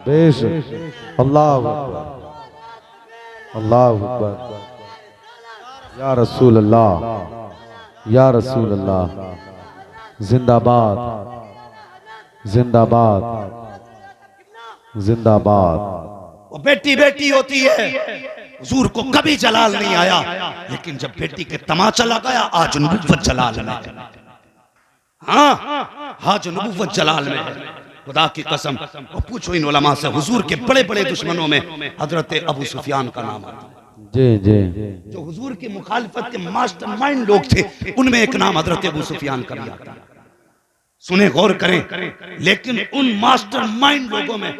बेशक अल्लाह अकबर, अल्लाह अकबर, या रसूल अल्लाह, या रसूल अल्लाह, जिंदाबाद जिंदाबाद जिंदाबाद। वो बेटी बेटी होती है, हुजूर को कभी जलाल नहीं आया लेकिन जब बेटी के तमाचा लगाया आज नबुव्वत जलाल में है। हाँ आज नबुव्वत जलाल में है, खुदा की कसम। और पूछो इन उलमा से, हुजूर के बड़े बड़े दुश्मनों में हजरत अबू सुफियान का नाम आता है। जी जी, जो हुजूर की मुखालिफत के मास्टरमाइंड लोग थे उनमें एक नाम हजरत अबू सुफियान का भी आता है। सुने गौर करें, लेकिन उन मास्टरमाइंड लोगों में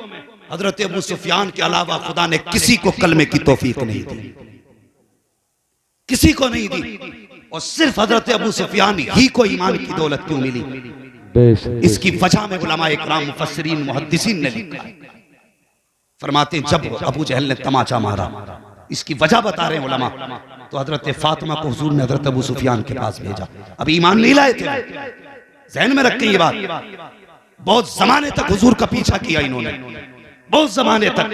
हजरत अबू सुफियान के अलावा खुदा ने किसी को कलमे की तौफीक नहीं दी, किसी को नहीं दी। और सिर्फ हजरत अबू सुफियान ही को ईमान की दौलत क्यों मिली? इसकी वजह में उलमा इकराम मुफस्सिरीन मुहद्दिसीन ने लिखा है। फरमाते जब अबू जहल ने तमाचा मारा, इसकी वजह बता रहे हैं उलमा, तो हजरत फातिमा को हुजूर ने हजरत अबू सुफियान के पास भेजा। अभी ईमान नहीं लाए थे, ज़हन में रखें ये बात। बहुत जमाने तक हुजूर का पीछा किया इन्होंने, बहुत जमाने तक,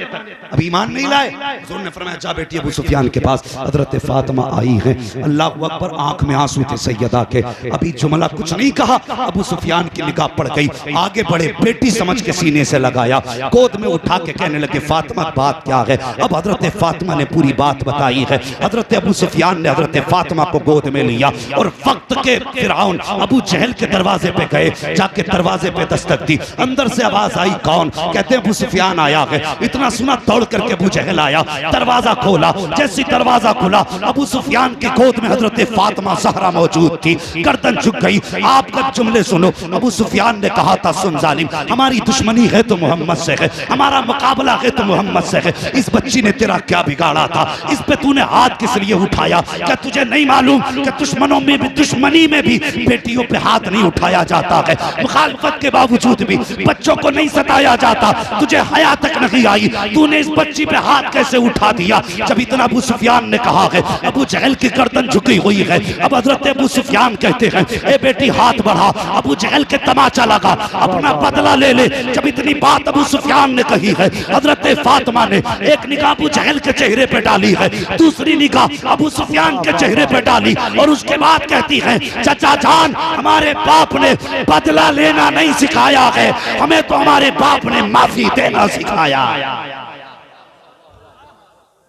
अभी ईमान नहीं लाए। हुजूर ने फरमाया जा बेटी अबू सुफियान के पास, हजरत फातिमा आई है, अल्लाह अकबर, आंख में आंसू थे सैयदा के। अभी जुमला कुछ नहीं कहा, अबू सुफियान की निगाह पड़ गई, आगे बढ़े, बेटी समझ के सीने से लगाया, गोद में उठा के कहने लगे फातिमा बात क्या है? अब हजरत फातिमा ने पूरी बात बताई है। हजरत अबू सुफियान ने हजरत फातिमा को गोद में लिया और वक्त के फिरौन अबू जहल के दरवाजे पे गए, जाके दरवाजे पे दस्तक दी, अंदर से आवाज आई, कौन? कहते हैं अबू सुफियान आया है। इतना सुना दौड़ करके अबू जहल आया, दरवाजा खोला, जैसी दरवाजा खुला अबू सुफियान की गोद में हजरत फातिमा ज़हरा मौजूद थी, गर्दन झुक गई। आपका जुमले सुनो, अबू सुफियान ने कहा था सुन जालिम, हमारी दुश्मनी है तो मोहम्मद से है, हमारा मुकाबला है तो मोहम्मद से है। इस बच्ची ने तेरा क्या बिगाड़ा था? इस पे तूने हाथ किस लिए उठाया? क्या तुझे नहीं मालूम कि दुश्मनों में भी, दुश्मनी में भी बेटियों पे हाथ नहीं उठाया जाता है? मुखालफत के बावजूद भी बच्चों को नहीं सताया जाता। तुझे हया तक नहीं आई, तूने इस बच्ची पे हाथ कैसे उठा दिया? जब इतना अबू सुफियान ने कहा है, अबू जहल की गर्दन झुकी हुई है। अब हजरत अबू सुफियान कहते हैं ए बेटी हाथ बढ़ा, अबू जहल के तमाचा लगा, अपना बदला ले ले। जब इतनी बात अबू सुफियान ने कही है, हजरत फातिमा ने एक निगाह अबू जहल के चेहरे पे डाली है, दूसरी निगाह अबू सुफियान के चेहरे पे डाली और उसके बाद कहती है चचा जान, हमारे बाप ने बदला लेना नहीं सिखाया है, हमें तो हमारे बाप ने माफी देना सिखाया।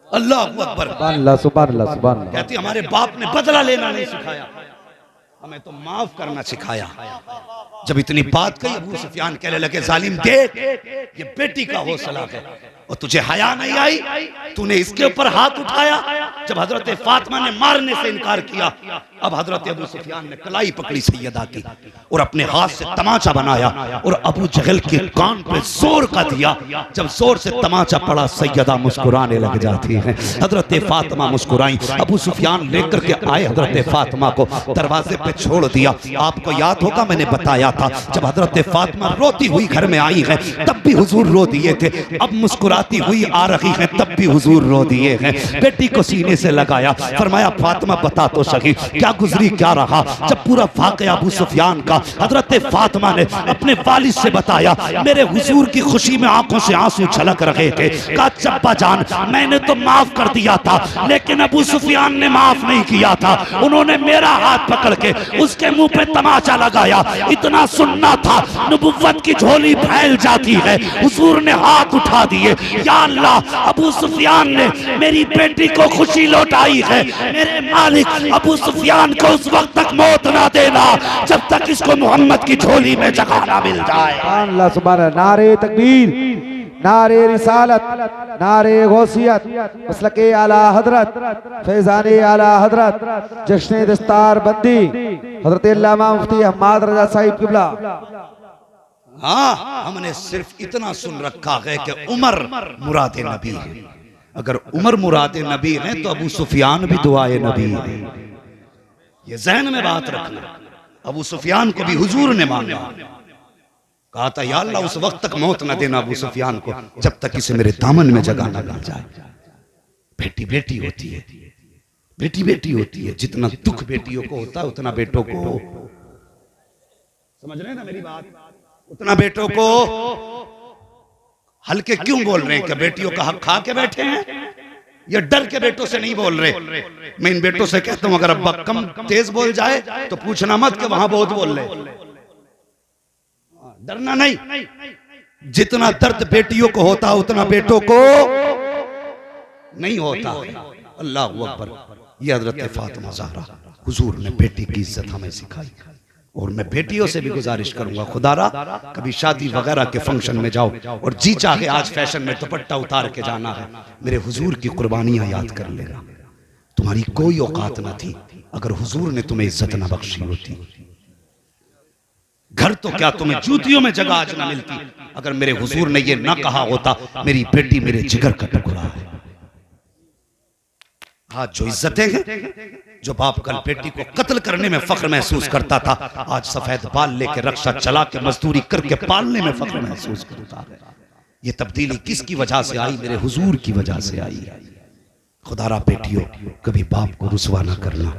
अल्लाह अकबर, सुभान अल्लाह, सुभान अल्लाह, सुभान अल्लाह। कहती हमारे बाप ने बदला लेना नहीं सिखाया, हमें तो माफ करना सिखाया। जब इतनी बात कही, अबू सुफियान कहने लगे जालिम देख, ये बेटी का हौसला है और तुझे हया नहीं आई, तूने इसके ऊपर हाथ उठाया जब हजरत फातिमा ने मारने से इनकार किया। अब हजरत अबू सुफियान ने कलाई पकड़ी सैयदा की और अपने हाथ से तमाचा बनाया और अबू जहल के कान पे जोर का दिया। जब जोर से तमाचा पड़ा सैयदा मुस्कुराने लग जाती है। हजरत फातिमा मुस्कुराई। अबू सुफियान लेकर के आए हजरत फातिमा को, दरवाजे पे छोड़ दिया। आपको याद होगा मैंने बताया था जब हजरत फातिमा रोती हुई घर में आई है तब भी हुजूर रो दिए थे, अब मुस्कुराती हुई आ रही है तब भी हुजूर रो दिए हैं। बेटी को सीने से लगाया, फरमाया फातिमा बता तो सही क्या गुजरी क्या रहा। जब पूरा वाकया अबू सुफियान का हजरत फातिमा ने अपने वालिद से बताया, मेरे हुजूर की खुशी में आंखों से आंसू छलक रहे थे। कहा चप्पा जान मैंने तो माफ कर दिया था लेकिन अबू सुफियान ने माफ नहीं किया था, उन्होंने मेरा हाथ पकड़ के उसके मुंह पे तमाचा लगाया। इतना सुनना था नबुव्वत की झोली फैल जाती है। हुजूर ने हाथ उठा दिए, या अल्लाह अबू सुफियान ने मेरी बेटी को खुशी लौटाई है, मेरे मालिक अबू सुफियान को उस वक्त तक मौत ना देना जब तक इसको मोहम्मद की झोली में जगह ना मिल जाए। अल्लाह सुभान अल्लाह। नारे तकबीर, नारे रिसालत, नारे गौसियत, मसलके आला हजरत, फैजाने आला हजरत, जश्न दस्तार बंदी हजरत अल्लामा मुफ्ती हम्माद रजा साहिब किबला। हाँ, हमने सिर्फ इतना सुन रखा है कि उमर मुराद नबी है। अगर उमर मुराद नबी है तो अबू सुफियान भी दुआए नबी है। ये जहन में बात रखना। अबू सुफियान को भी हुजूर ने मांगा, कहा था या अल्लाह उस वक्त तक मौत न देना अबू सुफियान को जब तक इसे मेरे दामन में जगह न मिल जाए। बेटी बेटी होती है, बेटी बेटी होती है। जितना दुख बेटियों को होता है उतना बेटों को, समझ रहे हैं ना मेरी बात, उतना बेटों को। हल्के क्यों बोल रहे हैं? क्या बेटियों का हक खा के बैठे हैं या डर के बेटों से नहीं बोल रहे? मैं इन बेटों से कहता हूं अगर अब्बा कम तेज बोल जाए तो पूछना मत कि वहां बहुत बोल रहे, डरना नहीं। जितना दर्द बेटियों को होता है उतना बेटों को नहीं होता। अल्लाह अकबर। ये हजरत फातिमा ज़हरा हुजूर ने बेटी की इज्जत हमें सिखाई। और मैं बेटियों से भी गुजारिश करूंगा, खुदारा कभी शादी वगैरह के फंक्शन में जाओ और जी चाहे आज फैशन में दुपट्टा उतार के जाना है, मेरे हुजूर की कुर्बानियां याद कर लेना। तुम्हारी कोई औकात न थी अगर हुजूर ने तुम्हें इज्जत न बख्शी होती। घर तो क्या तुम्हें जूतियों में जगह आज न मिलती अगर मेरे हुजूर ने यह न कहा होता मेरी बेटी मेरे जिगर का टुकड़ा है। आज जो इज्जतें हैं, जो बाप कल बेटी को कत्ल करने में फख्र महसूस करता था आज सफेद बाल लेके रक्षा चला के मजदूरी करके पालने में फख्र महसूस करता है। ये तब्दीली किसकी वजह से आई? मेरे हुजूर की वजह से आई। खुदारा बेटियों कभी बाप को रुसवा ना करना,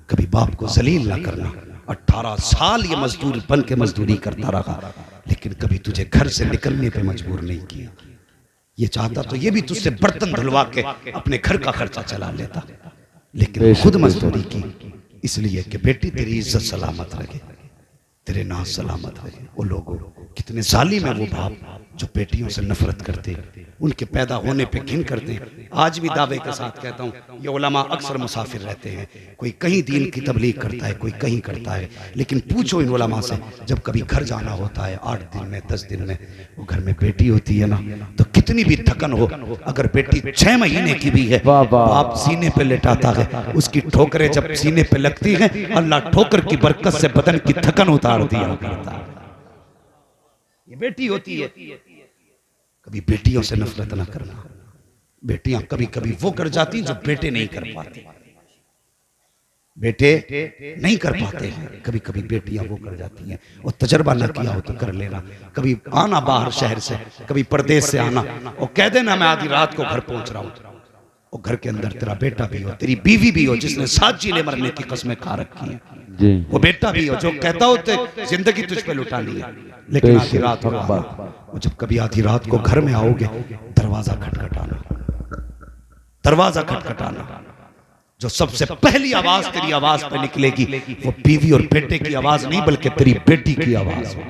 कभी बाप को जलील ना करना। 18 साल ये मजदूर बन के मजदूरी करता रहा लेकिन कभी तुझे घर से निकलने पे मजबूर नहीं किया। ये चाहता तो ये भी तुझसे बर्तन धुलवा के अपने घर का खर्चा चला लेता, लेकिन खुद मजदूरी की इसलिए कि बेटी तेरी इज्जत सलामत रहे, तेरे नाम सलामत रहे। वो लोगों कितने जालिम है वो बाप जो बेटियों से नफरत करते, उनके पैदा होने पे घिन करते हैं। आज भी दावे के साथ कहता हूँ ये उलमा अक्सर मुसाफिर रहते हैं, कोई कहीं दीन की तबलीग करता है, कोई कहीं करता है, लेकिन पूछो इन उलमा से जब कभी घर जाना होता है 8 दिन में 10 दिन में, वो घर में बेटी होती है ना तो कितनी भी थकन हो, अगर बेटी 6 महीने की भी है बाप सीने पे लेटाता है, उसकी ठोकरें जब सीने पे लगती हैं अल्लाह ठोकर की बरकत से बदन की थकन उतार दिया करता है। ये बेटी होती है। कभी बेटियों से नफरत ना करना। बेटियां कभी कभी वो कर जाती जो बेटे नहीं कर पाते, बेटे नहीं कर पाते हैं, कभी कभी बेटियां वो कर जाती हैं। और तजर्बा ना किया हो तो कर लेना। कभी आना बाहर शहर से, कभी परदेश से आना और कह देना मैं आधी रात को घर पहुंच रहा हूं, और घर के अंदर तेरा बेटा भी हो, तेरी बीवी भी हो जिसने 7 जिले मरने की कसमें खा रखी हैं, वो बेटा भी हो जो कहता हो जिंदगी तुझ पे लुटानी है, लेकिन आधी रात हो और जब कभी आधी रात को घर में आओगे दरवाजा खटखटाना, दरवाजा खटखटाना। जो सबसे पहली आवाज तेरी आवाज पे निकलेगी वो बीवी और बेटे की आवाज नहीं बल्कि तेरी बेटी की आवाज हो।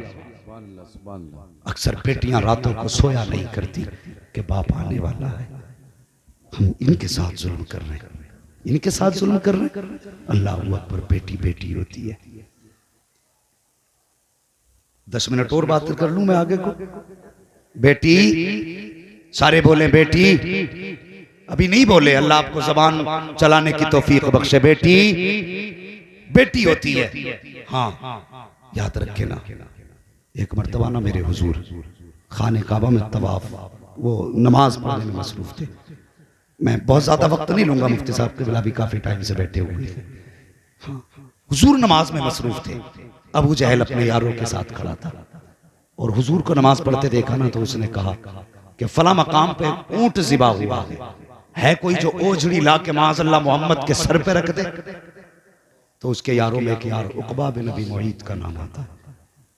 अक्सर बेटियां रातों को सोया नहीं करती कि बाप आने वाला है, हम इनके साथ जुल्म कर रहे हैं, इनके साथ जुल्म कर रहे हैं। अल्लाह अकबर। बेटी बेटी होती है। 10 मिनट और बात कर लूं मैं आगे को। बेटी सारे बोले बेटी, अभी नहीं बोले, अल्लाह आपको जबान चलाने की तौफीक बख्शे। बेटी बेटी होती है, हाँ याद रखे ना। एक मर्तबा ना मेरे हुजूर खाने काबा में तवाफ, वो नमाज पढ़ने में मसरूफ थे। मैं बहुत ज्यादा वक्त नहीं लूंगा, मुफ्ती साहब के बिला भी काफी टाइम से बैठे हुए थे। हाँ, हुजूर नमाज में मसरूफ थे। अबू जहल अपने यारों के साथ खड़ा था और हुजूर को नमाज पढ़ते देखा ना, तो उसने कहा कि फला मकाम पे ऊंट ज़िबा हुआ है कोई जो ओझड़ी ला के माज़अल्लाह मोहम्मद के सर पे रख दे। तो उसके यारों में एक यार उकबा बिन अबी मुईत का नाम आता है,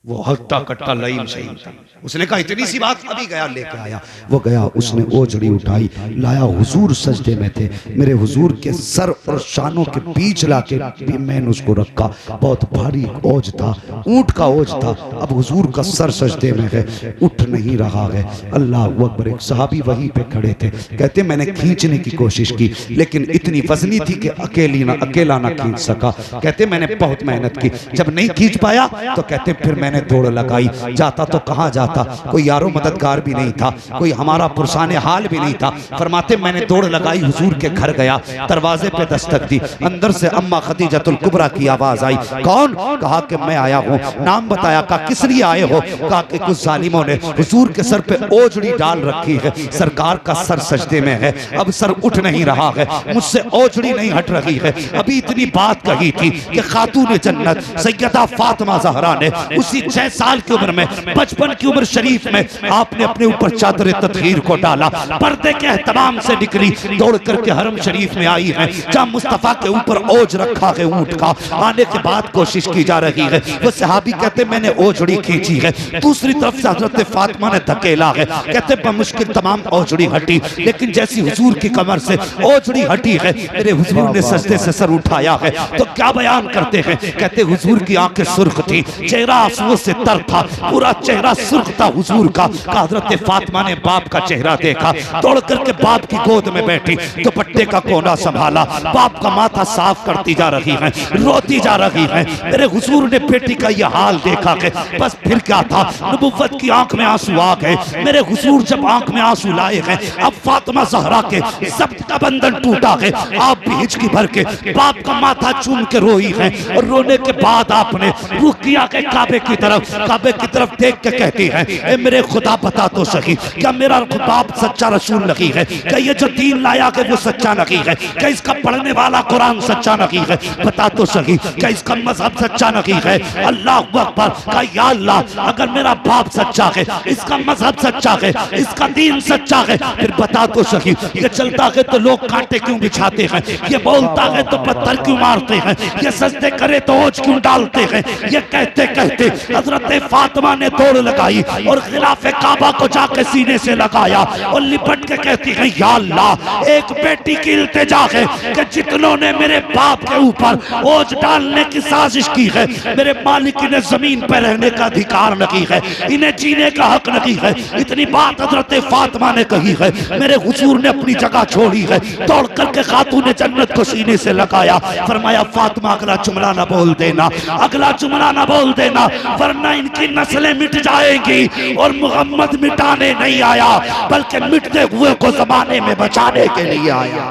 वो हट्टा कट्टा लईम शहीद था। उसने कहा इतनी सी बात, अभी गया लेके आया। वो गया, उसने ओझड़ी उठाई, लाया, हुजूर सजदे में थे, मेरे हुजूर के सर और शानों के बीच लाके मैंने उसको रखा। बहुत भारी ओझ था, ऊंट का ओझ था। अब हुजूर का सर सजदे में है, उठ नहीं रहा है। अल्लाह अकबर। एक सहाबी वहीं पे खड़े थे, कहते मैंने खींचने की कोशिश की लेकिन इतनी वजनी थी कि अकेला ना खींच सका। कहते मैंने बहुत मेहनत की, जब नहीं खींच पाया तो कहते फिर मैंने दौड़ लगाई। जाता तो कहाँ जाता, कोई यारो मददगार भी नहीं था, कोई हमारा पुरसाने हाल भी नहीं था। फरमाते मैंने दौड़ लगाई, हुजूर के घर गया, दरवाजे पे दस्तक दी, अंदर से अम्मा खदीजतुल कुबरा की आवाज आई। कौन? कहा कि मैं आया हूँ। नाम बताया, कहा किस लिए आए हो? कहा कि कुछ जालिमों ने हुजूर के सर पे ओझड़ी डाल रखी है, सरकार का सर सजदे में है, अब सर उठ नहीं रहा है, मुझसे ओझड़ी नहीं हट रही है। अभी इतनी बात कही थी कि खातून जन्नत सैयदा फातिमा ज़हरा ने उसी 6 साल की उम्र में, 55 की उम्र शरीफ में आपने अपने ऊपर चादर तत्हीर को डाला, पर्दे के एहतमाम से निकली, दौड़ करके हरम शरीफ में आई है जहाँ मुस्तफा के ऊपर ओझ रखा है ऊंट का। आने के बाद कोशिश की जा रही है। वो सहाबी कहते मैंने ओझड़ी खींची है, दूसरी तरफ से हजरत फातिमा ने धकेला है। कहते बमुश्किल तमाम ओझड़ी हटी, लेकिन जैसी हुजूर की कमर से ओझड़ी हटी है, मेरे हुजूर ने सजदे से सर उठाया है। तो क्या बयान करते हैं? कहते हुजूर की आंखें सुर्ख थी, चेहरा आंसुओं से तर था, पूरा चेहरा सुर्ख था हुजूर का। हजरत फातिमा ने बाप का चेहरा देखा, दौड़ करके बाप की गोद में बैठी, दुपट्टे का कोना संभाला, बाप का माथा साफ करती जा रही है, रोती जा रही है। मेरे हुजूर ने बेटी का यह हाल देखा है, बस फिर क्या था, नबुव्वत की आंख में आंसू आ गए। मेरे हुजूर जब आंख में आंसू लाए हैं, अब फातिमा ज़हरा के ज़ब्त का बंधन टूटा है। आप भी हिचकी भर के बाप का माथा चूम के रोई है और रोने के बाद आपने रुख किया के काबे की तरफ देख के कहती है, ए मेरे खुदा बता तो सही, क्या मेरा बाप सच्चा रसूल नहीं है? क्या ये जो दीन लाया है वो सच्चा नहीं है? क्या इसका पढ़ने वाला कुरान सच्चा नहीं है? बता तो सही, क्या इसका मजहब सच्चा नहीं है? अल्लाह अकबर। क्या या अल्लाह, अगर मेरा बाप सच्चा है, इसका मजहब सच्चा है, इसका दीन सच्चा है, फिर बता तो सही, ये चलता है तो लोग कांटे क्यों बिछाते हैं? ये बोलता है तो पत्थर क्यों मारते हैं? ये सजदे करे तो ओझ क्यों डालते हैं? ये कहते कहते हजरत फातिमा ने दौड़ लगाई और खिलाफे काबा को जाके सीने से लगाया और लिपट के कहती है, या अल्लाह, एक बेटी की इल्तिजा है कि जितनों ने मेरे बाप के ऊपर ओझ डालने की साजिश की है, मेरे मालिक ने जमीन पर रहने का अधिकार नहीं है, इन्हें जीने का हक नहीं है। इतनी बात हजरत फातिमा ने कही है। मेरे हुजूर ने अपनी जगह छोड़ी है, दौड़ करके खातून जन्नत को सीने से लगाया, फरमाया फातिमा अगला जुमला ना बोल देना, अगला जुमला ना बोल देना, वरना इनकी नस्लें मिट जाएंगी। और मोहम्मद मिटाने नहीं आया, बल्कि मिटते हुए को जमाने में बचाने के लिए आया।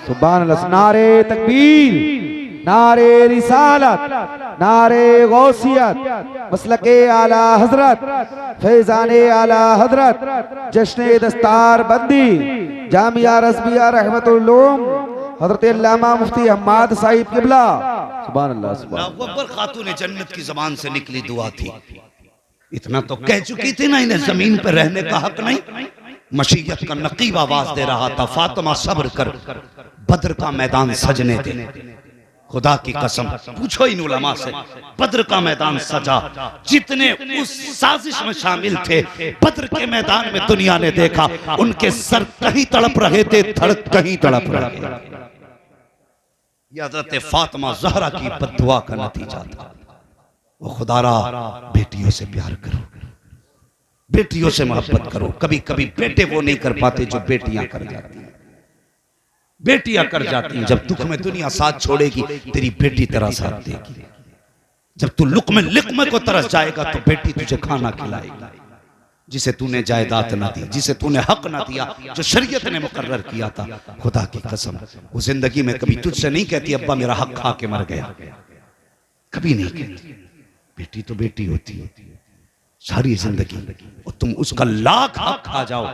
सुभान अल्लाह। नारे तकबीर, नारे रिसालत, नारे गौसियत, मसलके आला हजरत, फैजाने आला हजरत, जश्न दस्तार बंदी, जामिया रज़विया रहमतुल उलूम हजरत अल्लामा मुफ्ती हम्माद साहिब किबला। सुभान अल्लाह, सुभान अल्लाह। खातून जन्नत की जबान से निकली दुआ थी। इतना तो कह चुकी थी ना, इन्हें जमीन पर रहने का हक नहीं। मशीयत का नकीब आवाज दे रहा था, फातिमा सब्र कर, बद्र का मैदान सजने दे। खुदा की कसम, पूछो इन उलमा से, बद्र का मैदान सजा। जितने उस साजिश में शामिल थे, बद्र के मैदान में दुनिया ने देखा, उनके सर कहीं तड़प रहे थे, धड़ कहीं तड़प रहे। हज़रत फातिमा ज़हरा की बद्दुआ का नतीजा था। वो खुदारा, बेटियों से प्यार करो, बेटियों से मोहब्बत करो। कभी कभी बेटे वो नहीं कर पाते जो बेटियां कर जाती हैं। बेटियां कर जाती हैं, जब दुख में दुनिया साथ छोड़ेगी, तेरी बेटी तेरा साथ देगी। जब तू लुक़्मे लिक़्मे को तरस जाएगा तो बेटी तुझे खाना खिलाएगी। जिसे तूने जायदाद ना दी, जिसे तूने हक ना दिया, जो शरीयत ने मुकर्रर किया था, खुदा की कसम वो जिंदगी में कभी तुझसे नहीं कहती अब्बा मेरा हक खा के मर गया, कभी नहीं कहती। बेटी तो बेटी होती है सारी जिंदगी, और तुम उसका लाख हक खा जाओ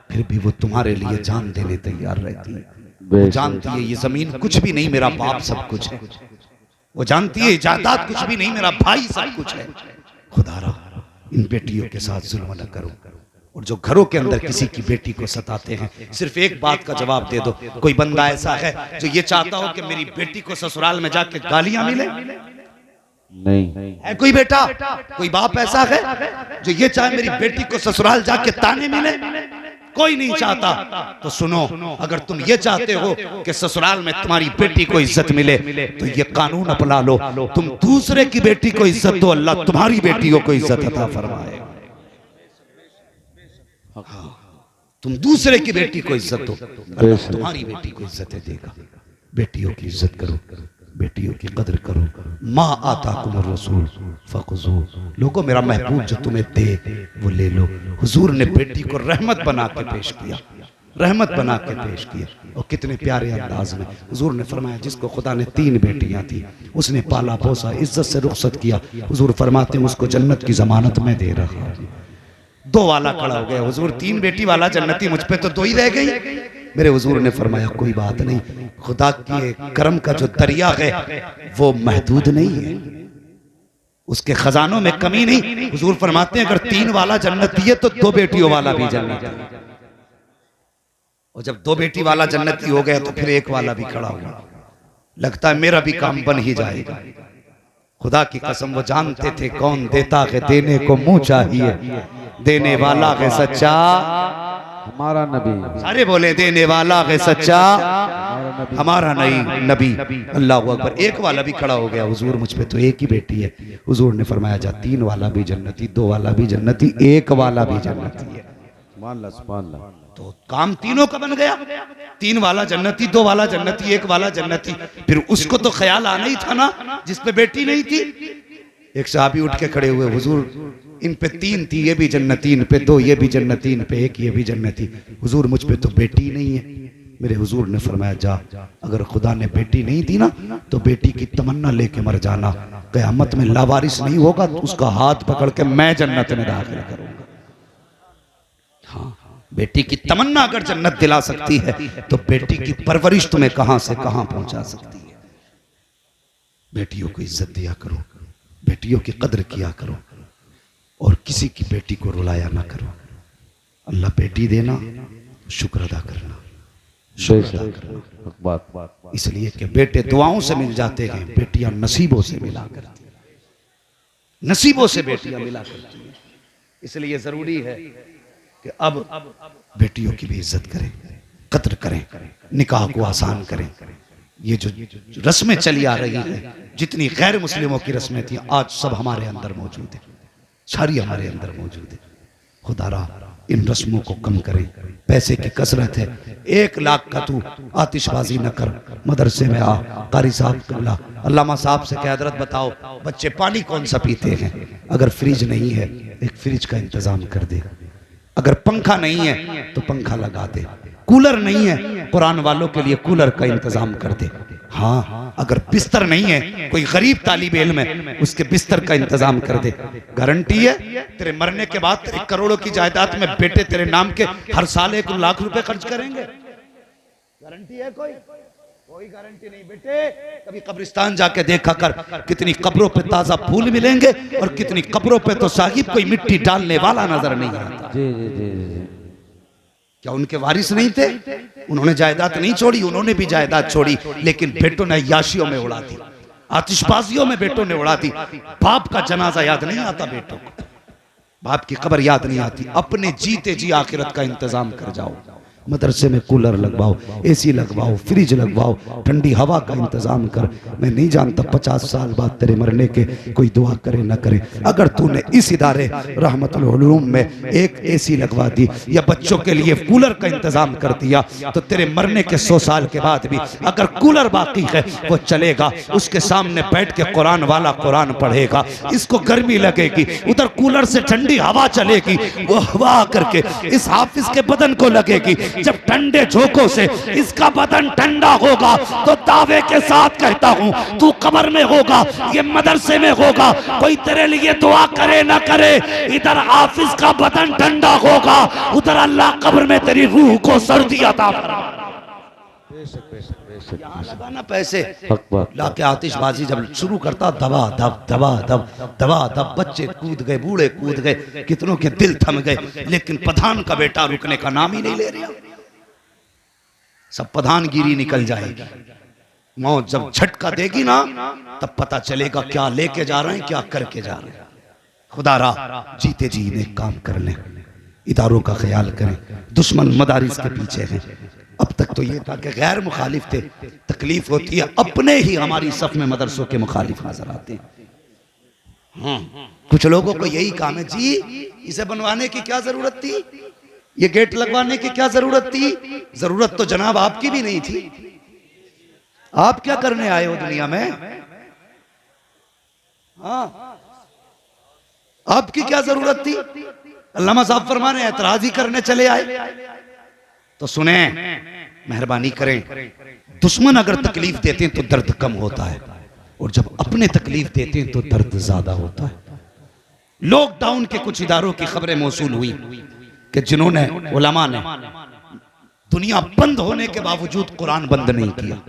फिर भी वो तुम्हारे लिए जान देने तैयार रहती है। वो जानती है ये जमीन कुछ भी नहीं, मेरा बाप सब कुछ है। वो जानती है जायदाद कुछ भी नहीं, मेरा भाई सब कुछ है। खुदारा इन बेटियों के साथ जुल्म न करो। और जो घरों के अंदर किसी की बेटी को सताते हैं, सिर्फ एक बात का जवाब दे दो। कोई बंदा ऐसा है जो ये चाहता हो कि मेरी बेटी को ससुराल में जाके गालियां मिले? नहीं है कोई बेटा, कोई बाप ऐसा है जो ये चाहे मेरी बेटी को ससुराल जाके ताने मिले? कोई नहीं चाहता। तो सुनो, अगर तुम ये चाहते हो कि ससुराल में तुम्हारी बेटी को इज्जत मिले तो ये कानून अपना लो, तुम दूसरे की बेटी को इज्जत दो, अल्लाह तुम्हारी बेटियों को इज्जत अता फरमाएगा। तुम दूसरे की बेटी को इज्जत दो, अल्लाह तुम्हारी बेटी को इज्जत देगा। बेटियों की इज्जत करो, बेटियों की कदर करो। माँ आता कुमर रसूल फखुजू, लोगों मेरा महबूब जो तुम्हें दे वो ले लो। हुजूर ने बेटी को रहमत बना के पेश किया, रहमत बना के पेश किया। और कितने प्यारे अंदाज में हुजूर ने फरमाया, जिसको खुदा ने 3 बेटियां थी उसने पाला पोसा, इज्जत से रुखसत किया। हुजूर फरमाते हैं उसको जन्नत की जमानत में दे रहा है। 2 वाला खड़ा हो गया, हुजूर 3 बेटी वाला जन्नती, मुझ पे तो 2 ही रह गई। मेरे हुजूर ने फरमाया कोई बात नहीं, खुदा के करम का जो दरिया है वो महदूद नहीं है, उसके खजानों में कमी नहीं। हुजूर फरमाते हैं अगर 3 वाला जन्नती है तो 2 बेटियों वाला भी जन्नती है। और जब 2 बेटी वाला जन्नती हो गया तो फिर 1 वाला भी खड़ा होगा। लगता है मेरा भी काम बन ही जाएगा। खुदा की कसम वो जानते थे कौन देता है, देने को मुंह चाहिए, देने वाला है सच्चा हमारा नबी। सारे बोले देने वाला है सच्चा हमारा नहीं नबी। अल्लाह अकबर। 1 वाला भी खड़ा हो गया, हुजूर मुझ पे तो 1 ही बेटी है। हुजूर ने फरमाया जा 3 वाला भी जन्नती, 2 वाला भी जन्नती, 1 वाला भी जन्नती है। सुभान अल्लाह, सुभान अल्लाह। तो काम तीनों का बन गया, 3 वाला जन्नती, 2 वाला जन्नती, 1 वाला जन्नती। फिर उसको तो ख्याल आना ही था ना जिसपे बेटी नहीं थी। एक सहाबी उठ के खड़े हुए, हुजूर इन पे 3 थी, ये भी जन्नती, इन पे 2, ये भी जन्नती, इन पे 1, ये भी जन्नती। हुजूर मुझ पे तो बेटी ही नहीं है। मेरे हुजूर ने फरमाया जा, अगर खुदा ने बेटी नहीं दी ना तो बेटी की तमन्ना लेके मर जाना, क़यामत में लावारिस नहीं होगा तो उसका हाथ पकड़ के मैं जन्नत में दाखिल करूंगा। हाँ, बेटी की तमन्ना अगर जन्नत दिला सकती है तो बेटी की परवरिश तुम्हें कहां से कहां पहुंचा सकती है। बेटियों को इज्जत दिया करो, बेटियों की कदर किया करो, और किसी की बेटी को रुलाया ना करो। अल्लाह बेटी देना, शुक्र अदा करना, शुक्र अदा करना। इसलिए कि बेटे दुआओं से मिल जाते हैं, बेटियां नसीबों से मिला करती हैं, नसीबों से बेटियां मिला करती हैं। इसलिए जरूरी है कि अब बेटियों की भी इज्जत करें, कदर करें, निकाह को आसान करें। ये जो रस्में चली आ रही हैं, जितनी गैर मुस्लिमों की रस्में थी आज सब हमारे अंदर मौजूद है, सारी हमारे अंदर मौजूद है। खुदारा इन रस्मों को कम करें। पैसे की कसरत है, 1 लाख का तू आतिशबाजी न कर, मदरसे में आ, कारी साहब कबला अल्लामा साहब से कह हजरत बताओ बच्चे पानी कौन सा पीते हैं, अगर फ्रिज नहीं है एक फ्रिज का इंतजाम कर दे, अगर पंखा नहीं है तो पंखा लगा दे, कूलर नहीं है कुरान वालों के लिए कूलर का इंतजाम कर दे। हाँ, अगर बिस्तर नहीं है, कोई गरीब तालिब इल्म है उसके बिस्तर का इंतजाम कर दे। गारंटी है तेरे मरने के बाद तेरे करोड़ों की जायदाद में बेटे तेरे नाम के हर साल 1 लाख रुपए खर्च करेंगे। गारंटी है कोई? कोई गारंटी नहीं बेटे। कभी कब्रिस्तान जाके देखा कर, कितनी कब्रों पे ताजा फूल मिलेंगे और कितनी कब्रों पे तो साहिब कोई मिट्टी डालने वाला नजर नहीं आता। जी जी जी। क्या उनके वारिस नहीं थे? उन्होंने जायदाद नहीं छोड़ी, उन्होंने भी जायदाद छोड़ी, लेकिन बेटों ने याशियों में उड़ा दी, आतिशबाजियों में बेटों ने उड़ा दी। बाप का जनाजा याद नहीं आता बेटों को, बाप की कब्र याद नहीं आती। अपने जीते जी आखिरत का इंतजाम कर जाओ। मदरसे में कूलर लगवाओ, एसी लगवाओ, फ्रिज लगवाओ, ठंडी हवा का इंतजाम कर। मैं नहीं जानता 50 साल बाद तेरे मरने के कोई दुआ करे ना करे। अगर तूने इस इदारे रहमतुल उलूम में एक एसी लगवा दी या बच्चों के लिए कूलर का इंतजाम कर दिया तो तेरे मरने के 100 साल के बाद भी अगर कूलर बाकी है वो चलेगा। उसके सामने बैठ के कुरान वाला कुरान पढ़ेगा, इसको गर्मी लगेगी, उधर कूलर से ठंडी हवा चलेगी, वो हवा करके इस हाफिज के बदन को लगेगी। जब ठंडे झोंकों से इसका बदन ठंडा होगा तो दावे के साथ कहता हूं तू कब्र में होगा, ये मदरसे में होगा, कोई तेरे लिए दुआ करे ना करे, इधर हाफिज का बदन ठंडा होगा, उधर अल्लाह कब्र में तेरी रूह को सर्दी अता फरमाएगा। यहाँ लगाना पैसे, लाके आतिशबाजी जब शुरू करता दबा दब दबा दब दबा दब, बच्चे कूद गए, बूढ़े कूद गए, कितनों के दिल थम गए, लेकिन प्रधान का बेटा रुकने का नाम ही नहीं ले रहा। सब प्रधानगिरी निकल जाएगी। मौत जब झटका देगी ना तब पता चलेगा क्या लेके जा रहे हैं, क्या करके जा रहे हैं। खुदारा जीते जी ने काम कर लें, इदारों का ख्याल करें। दुश्मन मदारिस के पीछे हैं। अब तक तो ये था कि गैर मुखालिफ थे, तकलीफ होती है अपने ही हमारी सफ में मदरसों के मुखालिफ नजर आते हैं। कुछ लोगों को यही काम है, जी इसे बनवाने की क्या जरूरत थी, ये गेट लगवाने की क्या जरूरत थी। जरूरत तो जनाब आपकी भी नहीं थी। आप क्या करने आए हो दुनिया में? हाँ, आपकी क्या जरूरत थी? अल्लामा साहब फरमाने एतराजी करने चले आए। तो सुने, मेहरबानी करें, दुश्मन अगर तकलीफ देते हैं तो दर्द कम होता है, और जब अपने तकलीफ देते हैं तो दर्द ज्यादा होता है। लॉकडाउन के कुछ इदारों की खबरें मौसूल हुई कि जिन्होंने, उलमा ने, दुनिया बंद होने के बावजूद कुरान बंद नहीं किया,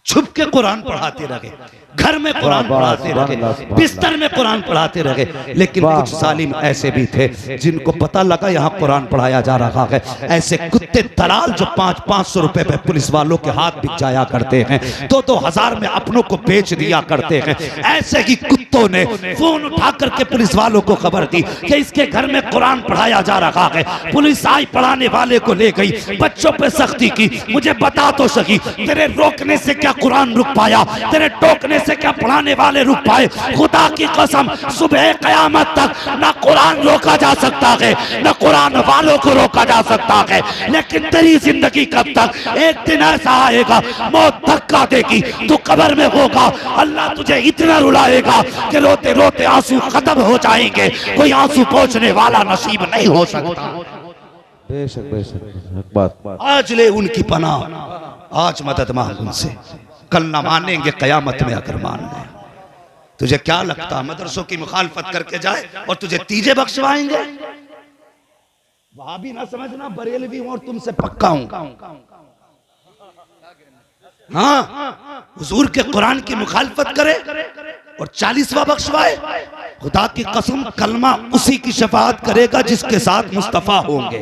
छुप के कुरान पढ़ाते रहे, घर में कुरान पढ़ाते रहे, बिस्तर में कुरान पढ़ाते रहे। लेकिन कुछ सालिम ऐसे भी थे जिनको पता लगा यहाँ कुरान पढ़ाया जा रहा है। ऐसे कुत्ते दलाल जो 500 रुपए पे पुलिस वालों के हाथ बिक जाया करते हैं, 2-2 में अपनों को बेच दिया करते हैं, ऐसे ही कुत्तों ने फोन उठा करके पुलिस वालों को खबर दी कि इसके घर में कुरान पढ़ाया जा रहा है। पुलिस आई, पढ़ाने वाले को ले गई, बच्चों पे सख्ती की। मुझे बता तो सही, तेरे रोकने से क्या कुरान रुक पाया, तेरे टोकने से क्या पढ़ाने वाले रुक पाए? खुदा की कसम, सुबह कयामत तक ना कुरान रोका जा सकता है, ना कुरान वालों को रोका जा सकता है। लेकिन तेरी जिंदगी कब तक? एक दिन ऐसा आएगा, मौत धक्का देगी, तू कब्र में होगा, अल्लाह तुझे इतना रुलाएगा कि रोते रोते आंसू खत्म हो जाएंगे, कोई आंसू पोंछने वाला नसीब नहीं हो सकता। बेशक बेशक बात। आज ले उनकी पनाह, आज मदद मांग उनसे, कल ना मानेंगे कयामत में अगर मान गए। तुझे क्या लगता मदरसों की मुखालफत करके जाए और तुझे तीजे बख्शवाएंगे? वहां भी ना समझना, बरेलवी हूं और तुमसे पक्का हूं। हाँ, हुजूर के कुरान की मुखालफत करे और 40वां बख्शवाए, खुदा की कसम कलमा उसी की शफाअत करेगा जिसके साथ मुस्तफा होंगे।